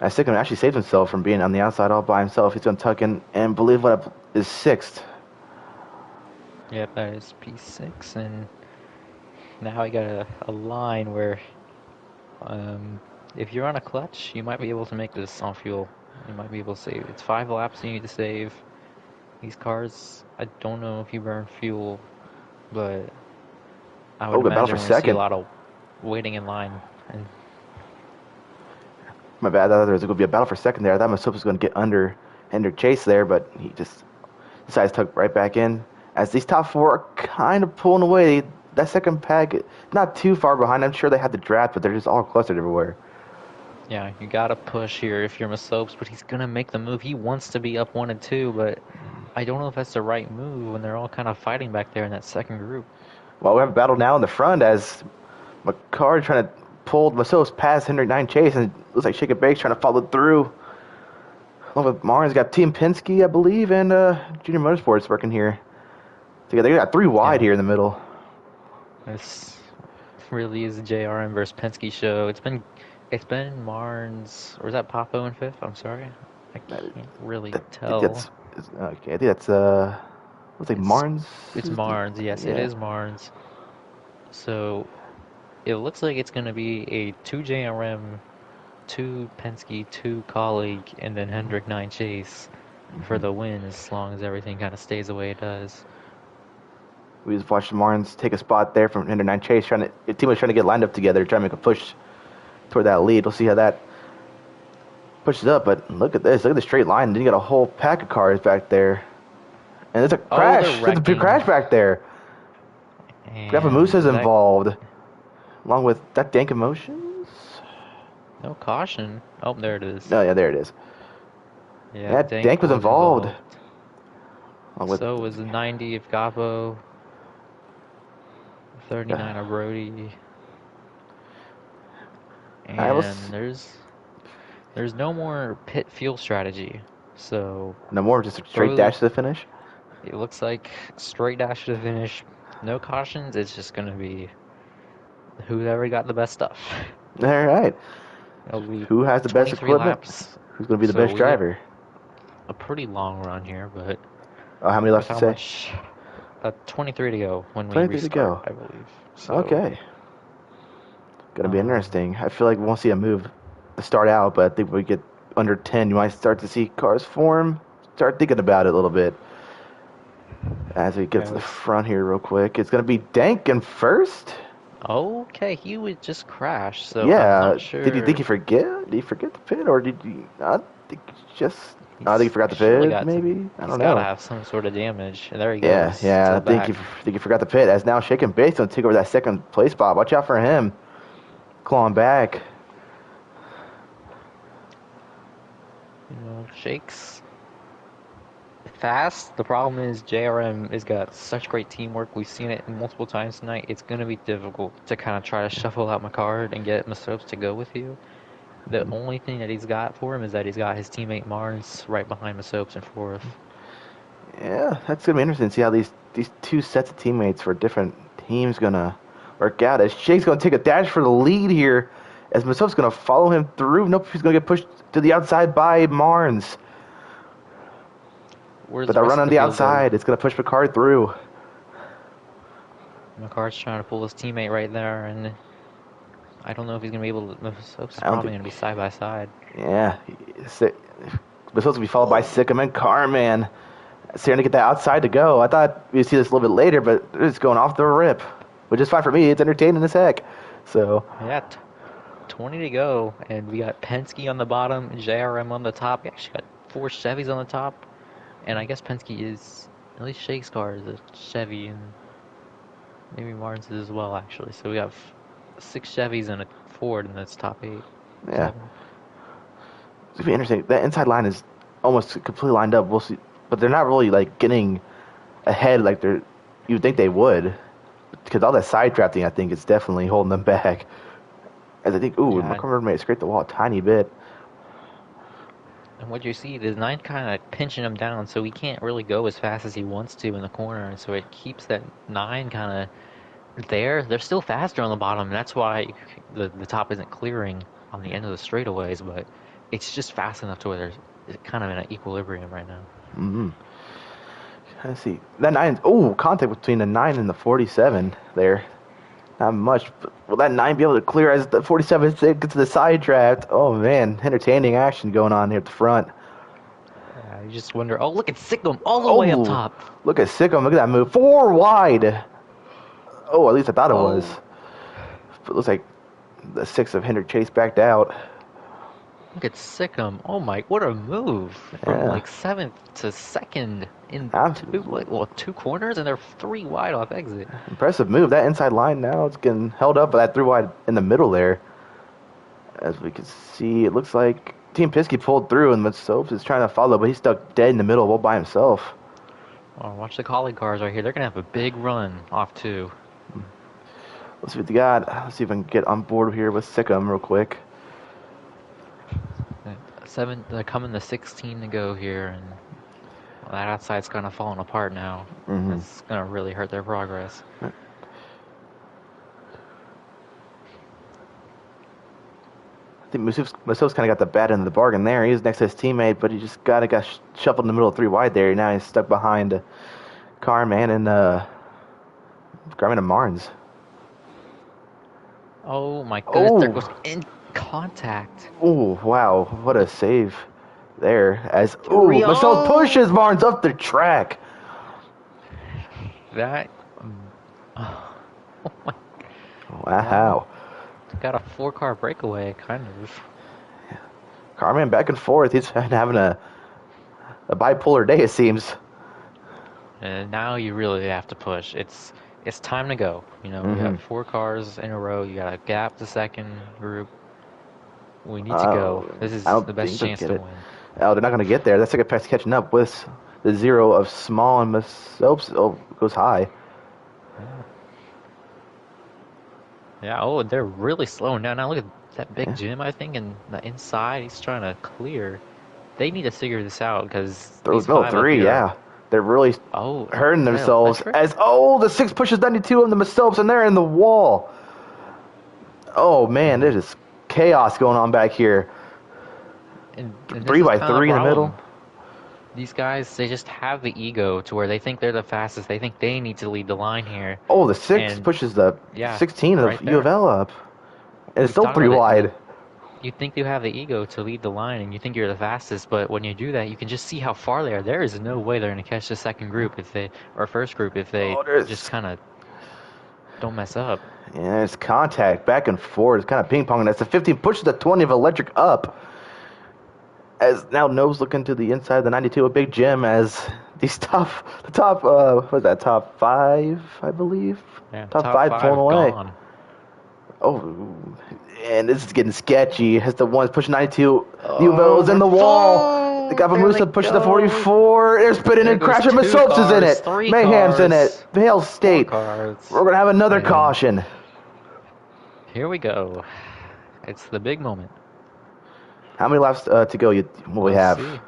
I think him actually saved himself from being on the outside all by himself. He's going to tuck in and believe what is sixth. Yep, that is P6. And now I got a line where um, if you're on a clutch, you might be able to make this on fuel. You might be able to save. It's 5 laps you need to save. These cars, I don't know if you burn fuel, but I would Oh, good battle imagine for we're going to see a second. lot of waiting in line. And My bad. I thought there was going to be a battle for second there. I thought Masop was going to get under Hendrick Chase there, but he just decides to tuck right back in. As these top four are kind of pulling away, that second pack, not too far behind. I'm sure they had the draft, but they're just all clustered everywhere. yeah, you got to push here if you're Masopes, but he's going to make the move. He wants to be up 1 and 2, but I don't know if that's the right move when they're all kind of fighting back there in that second group. Well, we have a battle now in the front as McCard trying to pull Masop's past Hendrick 9 Chase, and it looks like Shake and Bake's trying to follow through. Along with Martin's got Team Penske, I believe, and Junior Motorsports working here together. They got 3 wide Yeah, here in the middle. this really is a JRM versus Penske show. It's been Marnes, or is that Papo in fifth? I'm sorry, I I, can't really I think tell. okay. I think that's Looks like It's Martin's. it's Marnes. Yes, it Yeah. is Marnes. So it looks like it's going to be a 2 JRM, 2 Penske, 2 Colleague, and then Hendrick 9 Chase for the win as long as everything kind of stays the way it does. We just watched Martin's take a spot there from Ender 9 Chase. The team was trying to get lined up together, trying to make a push toward that lead. We'll see how that pushes up. But look at this. Look at the straight line. Then you got a whole pack of cars back there. And there's a Oh, they're crash. There's a big wrecking. crash back there. And Grappamusa's that, involved, along with that Dank Emotions. no caution. Oh, there it is. Oh, yeah, there it is. Yeah, Yeah, Dank Dank was was involved. involved. Along with, So was the 90 of Gabo, 39 of all Brody. right, And there's no more pit fuel strategy. So no more, just a straight Brody, dash to the finish. it looks like straight dash to the finish. No cautions. It's just gonna be whoever got the best stuff. All right. It'll be Who has the best 23 equipment? laps. Who's going to be the So best we got driver? a pretty long run here, but Oh, how many with left to how say? much? 23 to go when we 23 to restart, go. I believe. So, Okay. Going to be um, interesting. I feel like we won't see a move to start out, but I think we get under 10, you might start to see cars form. Start thinking about it a little bit. As we get yeah, to the front here real quick, it's going to be Dank in first. okay, he would just crash, so I'm Yeah. not Did you think sure. he forget? Did he forget the pit, or did you? I think he just. I think he He's forgot the surely pit. got to. Maybe I He's don't got to know. have some sort of damage. And there he Yeah, goes to yeah. the back. I think he forgot the pit. As now Shaken Bates gonna take over that second place spot. Watch out for him, clawing back. Shakes fast. The problem is JRM has got such great teamwork. We've seen it multiple times tonight. It's going to be difficult to kind of try to shuffle out my card and get Masopes to go with you. The only thing that he's got for him is that he's got his teammate Marnes right behind Masopes in fourth. Yeah, that's gonna be interesting to see how these two sets of teammates for different teams gonna work out. As Shake's gonna take a dash for the lead here, as Masop's gonna follow him through. Nope, he's gonna get pushed to the outside by Marnes. Where's But the that rest run of on the the field go? outside, it's gonna push Picard through. McCart's trying to pull his teammate right there, and I don't know if he's going to be able to. Masopes is I don't probably think. going to be side by side. Yeah, Masop's gonna be followed by Sikkim and Carman. Starting to get that outside to go. I thought we'd see this a little bit later, but it's going off the rip, which is fine for me. It's entertaining as heck. So, Yeah, 20 to go, and we got Penske on the bottom, JRM on the top. We actually got 4 Chevys on the top, and I guess Penske is at least Shake's car is a Chevy, and maybe Martin's is as well actually. So we have 6 Chevys and a Ford, and that's top eight, yeah, seven. it's gonna be interesting. That inside line is almost completely lined up. We'll see, but they're not really like getting ahead like you'd think they would, because all that side drafting I think is definitely holding them back. As I think, ooh, Yeah, McCormick may have scraped the wall a tiny bit. and what you see is nine kind of pinching him down, so he can't really go as fast as he wants to in the corner, and so it keeps that nine kind of there. They're still faster on the bottom, and that's why the top isn't clearing on the end of the straightaways, but it's just fast enough to where it's kind of in an equilibrium right now. Mm-hmm. Let's see. That nine, oh, contact between the 9 and the 47 there. Not much. But will that 9 be able to clear as the 47 gets to the side draft? Oh, man. Entertaining action going on here at the front. You just wonder, oh, look at Sikkim all the way up Oh, top. look at Sikkim. Look at that move. 4 wide. Oh, at least I thought it was. Oh, But it looks like the 6 of Hendrick Chase backed out. look at Sikkim. Oh my, what a move from Yeah. like seventh to second in Absolutely. two corners, and they're 3 wide off exit. Impressive move. That inside line now it's getting held up by that 3 wide in the middle there. As we can see, it looks like Team Piskey pulled through and Soaps is trying to follow, but he's stuck dead in the middle all by himself. Oh, watch the colleague cars right here. They're gonna have a big run off two. Let's see what they got. Let's see if I can get on board here with Sikkim real quick. They're coming to 16 to go here, and that outside's kind of falling apart now. Mm-hmm. It's gonna really hurt their progress. I think Masov's kind of got the bad end of the bargain there. He was next to his teammate, but he just got shuffled in the middle of 3 wide there. Now he's stuck behind Carman and Marnes. Oh my goodness, there goes Oh, in contact. oh, wow, what a save there. As Marcel pushes Oh, Marnes up the track. that. Oh my. That Wow, got a 4-car breakaway, kind of. Carman back and forth. He's having a bipolar day, it seems. And now you really have to push. It's time to go. You know, we Mm-hmm. have 4 cars in a row. You got to gap the second group. We need to go. Uh, This I is don't the best think they'll chance get to it. win. Oh, they're not going to get there. That second pass catching up with the 0 of Small and Soaps. Oh, goes high. Yeah. Yeah. Oh, they're really slowing down now. Look at that big Yeah. Jim. I think in the inside, he's trying to clear. They need to figure this out because Through these middle 5 up 3, here are. yeah. They're really Oh, hurting is that themselves electric? as, the 6 pushes 92 of the Soaps and they're in the wall. Oh, man, Oh, there's just chaos going on back here. and this 3 is by kind of the 3 in the middle. problem. These guys, they just have the ego to where they think they're the fastest. They think they need to lead the line here. Oh, the 6 And pushes the yeah, 16 of right U of there. L up. And it's We've still talked 3 about it. wide. You think you have the ego to lead the line and you think you're the fastest, but when you do that, you can just see how far they are. There is no way they're going to catch the second group if they, or first group if they Oh, just there's kind of don't mess up. Yeah, it's contact back and forth. It's kind of ping pong. That's the 15 pushes the 20 of electric up. As now Nose looking to the inside of the 92 of Big Jim as the top, what was that, top 5, I believe? Yeah, Top top 5 pulling five away. gone. Oh, and this is getting sketchy. As the ones pushing 92, Oh, Uvel's in we're the wall. The full. There they Gavamusa pushes the go. 44. They're spinning There and goes crashing. 2 Masopes is in cars, it. 3 Mayhem's in cars, it. Vale 4 State. We're cars, going to have another and caution. here we go. It's the big moment. How many laps to go will we Let's have? see.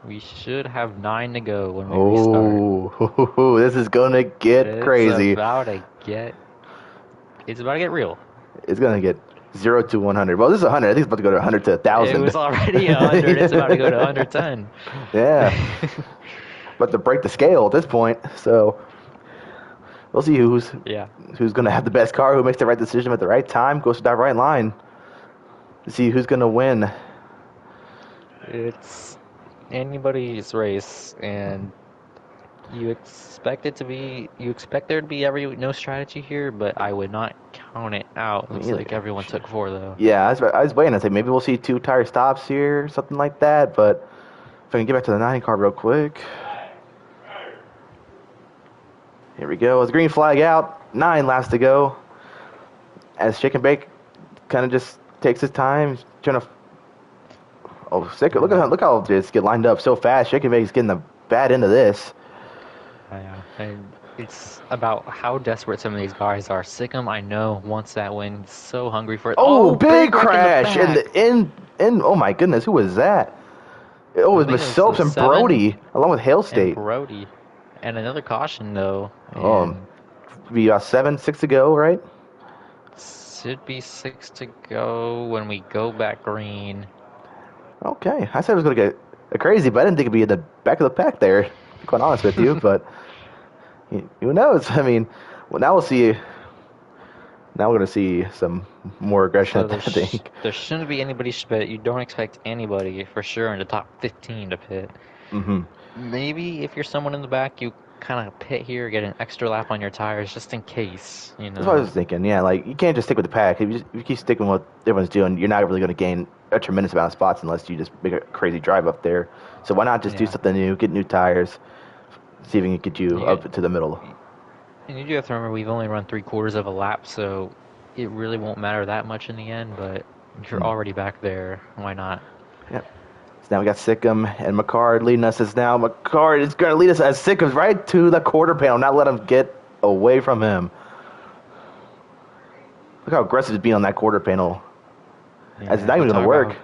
We should have 9 to go when we restart. Oh, this is gonna get It's crazy. about to get it's about to get real. It's gonna get 0 to 100. Well, this is 100. I think it's about to go to 100 to It 1,000. was already 100. It's about to go to under 10. Yeah, but to break the scale at this point. So we'll see Yeah. who's gonna have the best car, who makes the right decision at the right time, goes to that right line. To see who's gonna win. It's anybody's race, and you expect there to be no strategy here, but I would not count it out. Me Looks like either. everyone took 4 though. Yeah, I was waiting. I say maybe we'll see 2 tire stops here, something like that. But if I can get back to the 9 car real quick. Here we go. It's green flag out. 9 laps to go. As Shake and Bake kind of just takes his time, trying to. Oh, sick! Yeah. Look how this get lined up so fast. Shake and Bake's getting the bad end of this. Yeah, and it's about how desperate some of these guys are. Sikkim, I know, wants that win. So hungry for it. Oh, Oh, big big wreck in the crash in back. the in. Oh my goodness, who was that? Oh, it I was think Miss it was the Soaps and 7 Brody along with Hale and State. Brody. And another caution, though. Oh, And be 6 to go, right? should be 6 to go when we go back green. Okay, I said it was gonna get crazy, but I didn't think it'd be in the back of the pack there. To be quite honest with you, but who knows? I mean, well, now we'll see. Now we're gonna see some more aggression. So I think. there shouldn't be anybody spit. You don't expect anybody for sure in the top 15 to pit. Mm-hmm. Maybe if you're someone in the back, you kind of pit here, get an extra lap on your tires just in case, you That's what I was know. thinking. Yeah, like you can't just stick with the pack. If you keep sticking with what everyone's doing, you're not really going to gain a tremendous amount of spots unless you just make a crazy drive up there. So why not just do Yeah. something new, get new tires, see if we can get you You, up to the middle. and you do have to remember we've only run 3/4 of a lap, so it really won't matter that much in the end, but if you're already back there, why not? Yep. So now we got Sikkim and McCard leading us. As now McCard is going to lead us as Sickham's right to the quarter panel, not let him get away from him. Look how aggressive he's being on that quarter panel. It's not Yeah, even going to work.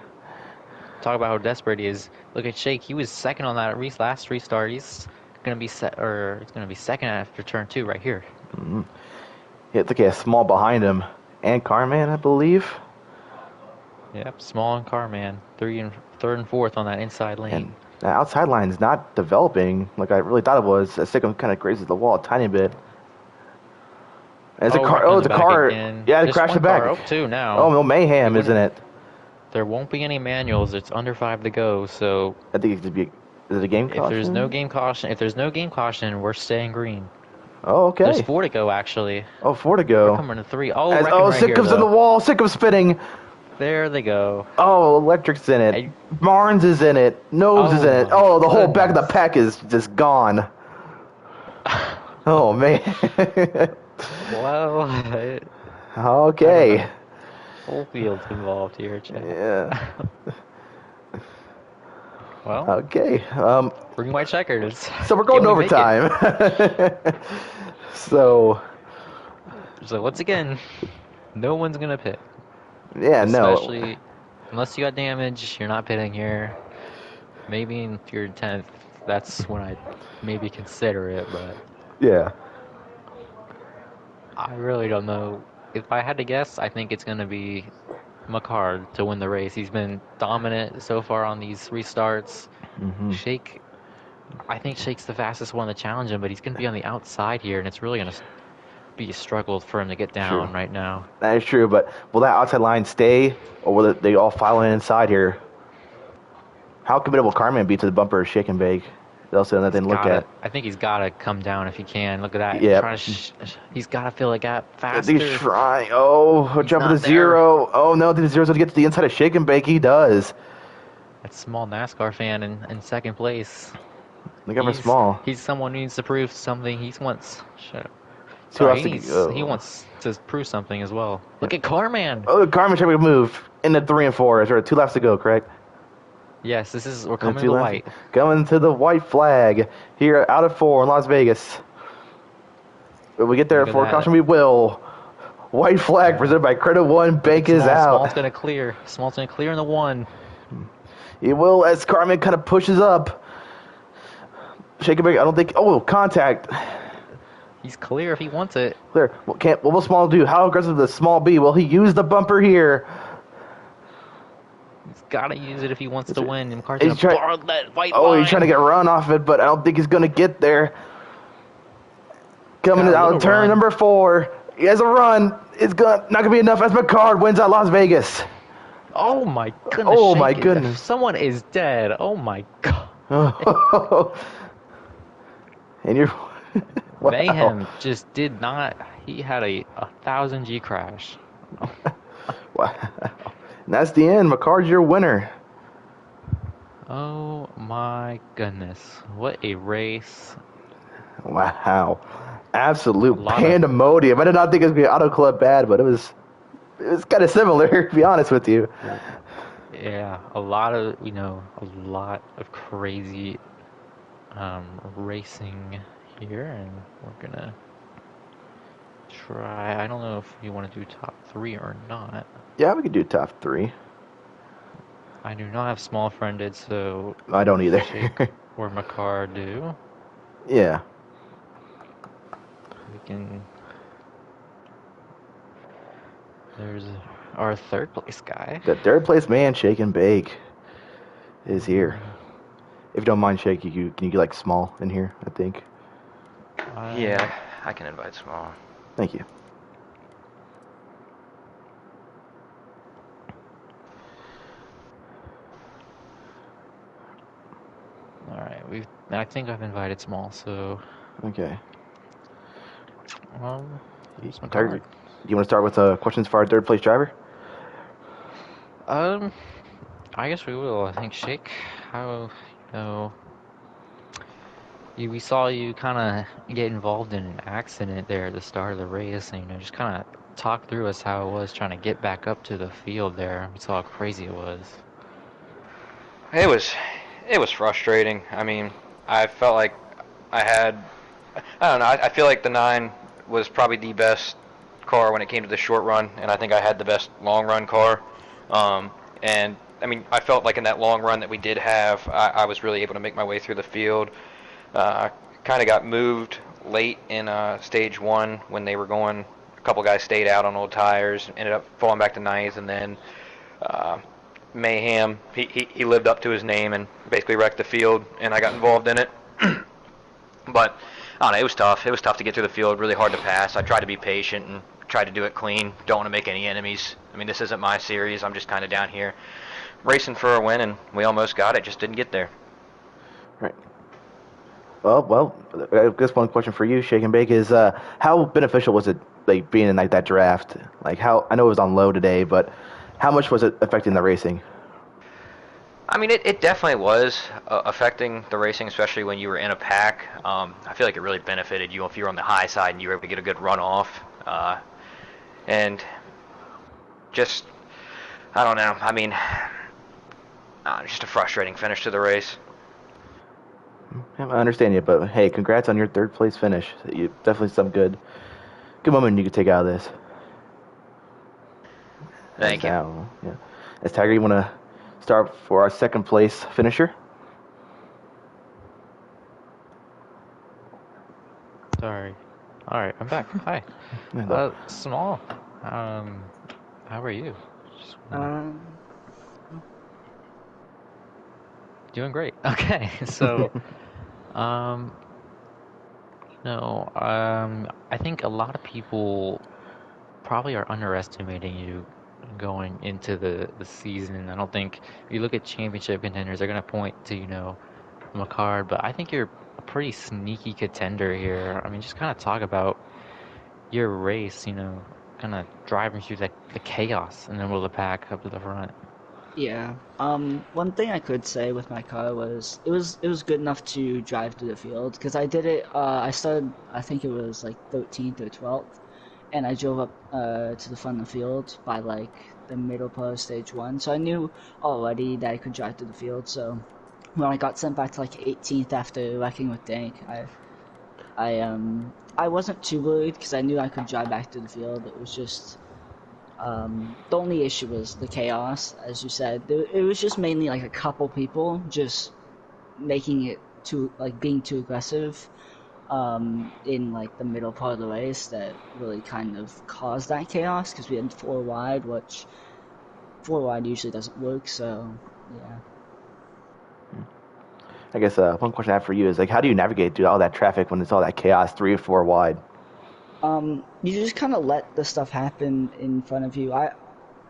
Talk about how desperate he is. Look at Shake. He was second on that last restart. He's gonna be it's gonna be second after turn 2 right here. Yeah, look at Small behind him and Carman, I believe. Yep, small and car man, third and fourth on that inside lane. And The outside line is not developing like I really thought it was. Sikkim kind of grazes the wall a tiny bit. And it's a Oh, car. wrecking Oh, in it's the a back car. again. Yeah, it Just crashed the one car. back. Oh, two Oh, now. no It mayhem, isn't wouldn't. it? There won't be any manuals. It's under 5 to go. So I think it could be. Is it a game caution? if there's no game caution, we're staying green. Oh, There's okay. 4 to go actually. Oh, four to We're go. coming to 3. Oh, As wrecking right here Sickham's in the though. wall. Sickham's spinning. There they go. Oh, Electric's in it. I, Barnes is in it. Nobes is oh in it. my Oh, the whole back of the goodness. pack is just gone. Oh man. Well, I don't know. Okay. Whole field's involved here, chat. Yeah. Well, Okay. green white checkers. So we're going Can to we make it? overtime. So So once again, no one's gonna pit. yeah, no. Especially unless you got damage, you're not pitting here. Maybe if you're 10th, that's when I'd maybe consider it, but Yeah. I really don't know. If I had to guess, I think it's gonna be McCard to win the race. He's been dominant so far on these restarts. Hmm. Shake, I think Shake's the fastest one to challenge him, but he's gonna be on the outside here, and it's really gonna be a struggle for him to get True. down right now. That is true, but will that outside line stay, or will they all file in inside here? How committed will Carmen be to the bumper shake and bake? That's also another thing to look at. I think he's gotta come down if he can. Look at that. Yep. He's gotta fill a gap He's faster. trying. Oh, He's jumping to not there. zero. Oh no, the zero's gonna get to the inside of shake and bake. He does. That small NASCAR fan in second place. Look at for small. He's someone who needs to prove something. He wants. Shut up. Two Sorry, has to he go. wants to prove something as well. Look at Carman. Oh, Carmen trying to move into 3 and 4. There are 2 laps to go, correct? Yes, we're And coming to 2 the laps. white. Coming to the white flag here out of 4 in Las Vegas. When we get there Look at for that. caution, we will. White flag presented by Credit One. Bank is out. Small's gonna clear. Small's gonna clear in the 1. He will as Carmen kind of pushes up. Shake and bake. I don't think. Oh, contact. He's clear if he wants it. Clear. What will Small do? How aggressive does Small be? Will he use the bumper here? He's gotta use it if he wants to win. And McCart's He's gonna trying. borrow that white Oh, line. he's trying to get a run off it, but I don't think he's going to get there. Coming Got a out little of turn run. number 4. He has a run. It's not going to be enough as McCard wins at Las Vegas. Oh my goodness. Oh, my Shake it. goodness. Someone is dead. Oh my god. And you're... Wow. Mayhem just did not. He had a 1000 G crash. Wow. And that's the end. McCard's your winner. Oh my goodness. What a race. Wow. Absolute A lot of- pandemonium. I did not think it was going to be Auto Club bad, but it was kind of similar, to be honest with you. Yeah, a lot of crazy racing here, and we're gonna try. I don't know if you want to do top 3 or not. Yeah, we could do top 3. I do not have small friended, so I don't either. Shake or Makar do. Yeah. We can. There's our 3rd place guy. The 3rd place man, Shake and Bake, is here. If you don't mind, Shake, can you get like Small in here, I think. Yeah, I can invite Small. Thank you. All right, I think I've invited Small, so Okay. here's my Tiger, card. do you want to start with questions for our 3rd place driver? I guess we will. I think Shake, how we saw you kind of get involved in an accident there at the start of the race, and just kind of talk through us how it was trying to get back up to the field there. We saw how crazy it was. It was frustrating. I mean, I felt like I don't know, I feel like the 9 was probably the best car when it came to the short run, and I think I had the best long run car. And I mean, I felt like in that long run that we did have, I was really able to make my way through the field. Kind of got moved late in stage 1 when they were going. A couple guys stayed out on old tires, ended up falling back to 9th, and then mayhem. He lived up to his name and basically wrecked the field, and I got involved in it. But I don't know, it was tough. It was tough to get through the field, really hard to pass. I tried to be patient and tried to do it clean. Don't want to make any enemies. I mean, this isn't my series. I'm just kind of down here racing for a win, and we almost got it, just didn't get there. Right. Well, I guess one question for you, Shake and Bake, is how beneficial was it, like, being in like that draft? Like, how I know it was on low today, but how much was it affecting the racing? I mean, it definitely was affecting the racing, especially when you were in a pack. I feel like it really benefited you if you were on the high side and you were able to get a good run off. And just, I don't know. I mean, just a frustrating finish to the race. I understand you, but hey, congrats on your third place finish. You definitely some good moment you could take out of this. Thank you. Now, yeah. As Tiger, you want to start for our second place finisher? Sorry. All right, I'm back. Hi. Small. How are you? Doing great. Okay, so, um, I think a lot of people probably are underestimating you going into the season. I don't think if you look at championship contenders, they're gonna point to, McCard, but I think you're a pretty sneaky contender here. I mean, just kind of talk about your race, kind of driving through the chaos in the middle of the pack up to the front. Yeah. One thing I could say with my car was it was good enough to drive through the field because I did it. I started, I think it was like 13th or 12th, and I drove up to the front of the field by like the middle part of stage one. So I knew already that I could drive through the field. So when I got sent back to like 18th after wrecking with Dank, I wasn't too worried because I knew I could drive back to the field. It was just the only issue was the chaos, as you said. It was just mainly like a couple people just making it too, like being too aggressive in like the middle part of the race that really kind of caused that chaos because we had four wide, which four wide usually doesn't work. So yeah. I guess one question I have for you is like, how do you navigate through all that traffic when it's all that chaos, 3 or 4 wide? You just kind of let the stuff happen in front of you. I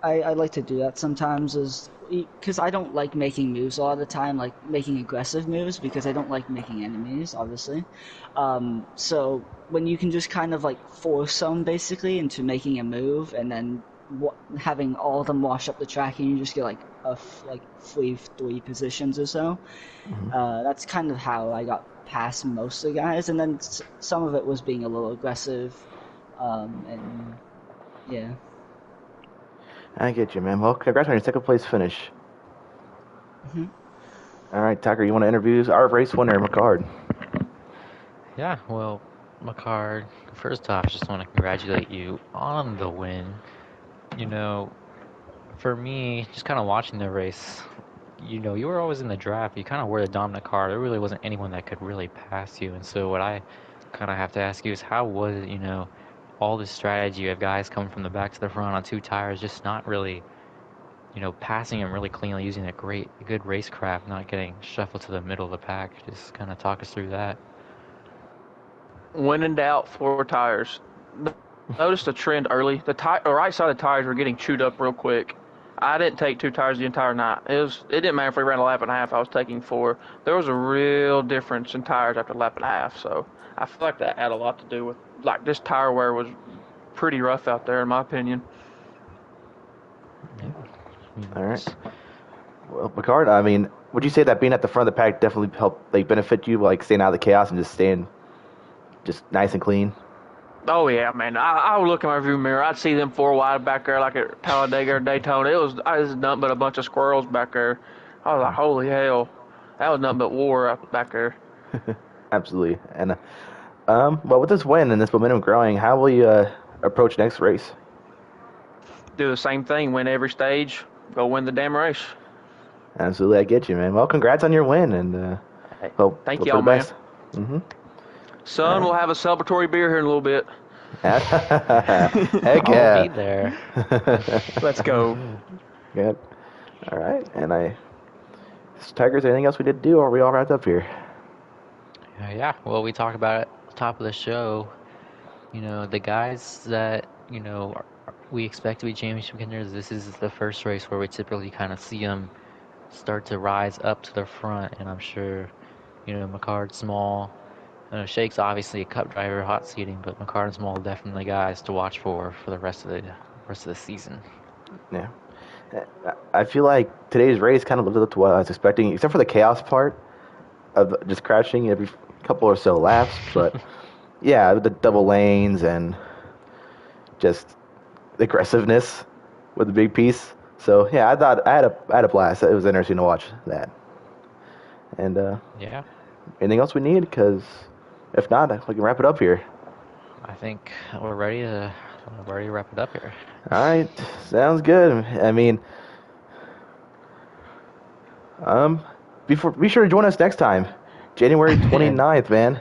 like to do that sometimes, is because I don't like making moves a lot of the time, like making aggressive moves, because I don't like making enemies, obviously. So when you can just kind of like force them basically into making a move, and then having all of them wash up the track, and you just get like like free three positions or so. That's kind of how I got past most of the guys, and then some of it was being a little aggressive, and yeah. I get you, man. Well, congrats on your second place finish. All right, Tucker, you want to interview our race winner, McCard? Yeah, well, McCard, first off, just want to congratulate you on the win. For me, just kind of watching the race, you were always in the draft. You kind of were the dominant car. There really wasn't anyone that could really pass you. And so what I kind of have to ask you is how was it, all this strategy? You have guys coming from the back to the front on two tires, just not really, passing them really cleanly, using a good racecraft, not getting shuffled to the middle of the pack. Just kind of talk us through that. When in doubt, four tires. Noticed a trend early. The right side of the tires were getting chewed up real quick. I didn't take two tires the entire night. It didn't matter if we ran a lap and a half. I was taking four. There was a real difference in tires after a lap and a half. So I feel like that had a lot to do with, like, this tire wear was pretty rough out there in my opinion. Yeah. All right. Well, McCard, I mean, would you say that being at the front of the pack definitely helped, like, benefit you, like, staying out of the chaos and just staying just nice and clean? Oh yeah, man. I would look in my view mirror. I'd see them four wide back there, like at Talladega or Daytona. It was nothing but a bunch of squirrels back there. I was like, holy hell, that was nothing but war up back there. Absolutely. And well, with this win and this momentum growing, how will you approach next race? Do the same thing. Win every stage. Go win the damn race. Absolutely, I get you, man. Well, congrats on your win, and well, thank hope y'all, for the best. Man. Son, we'll have a celebratory beer here in a little bit. Heck yeah. I'll be there. Let's go. Good. All right, and Tigers, anything else we did do, or are we all wrapped up here? Yeah, well, we talked about it at the top of the show. The guys that, we expect to be championship contenders, this is the first race where we typically kind of see them start to rise up to the front. And I'm sure, McCard, Small, Shake's obviously a cup driver, hot seating, but McCard and Small definitely guys to watch for the rest of the season. Yeah. I feel like today's race kind of lived up to what I was expecting, except for the chaos part of just crashing every couple or so laps. But yeah, the double lanes and just the aggressiveness with the big piece. So yeah, I thought I had a blast. It was interesting to watch that. And Yeah, anything else we need? Because if not, we can wrap it up here. I think we're ready to wrap it up here. All right, sounds good. I mean, be sure to join us next time, January 29th, man,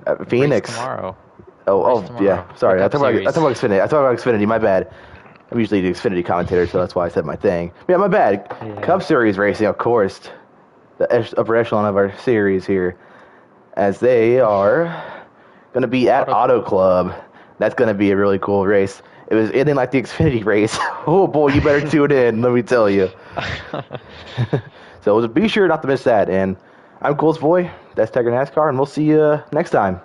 at Phoenix. Race tomorrow. Oh, Race yeah. tomorrow. Sorry, The Cup I Series. talked about Xfinity. I talked about Xfinity. My bad. I'm usually the Xfinity commentator, so that's why I said my thing. Yeah, my bad. Yeah. Cup Series racing, of course, the upper echelon of our series here, as they are going to be at Auto Club. That's going to be a really cool race. It was ending like the Xfinity race. Oh boy, you better tune in. Let me tell you. So be sure not to miss that. And I'm Cole's boy. That's Tiger NASCAR, and we'll see you next time.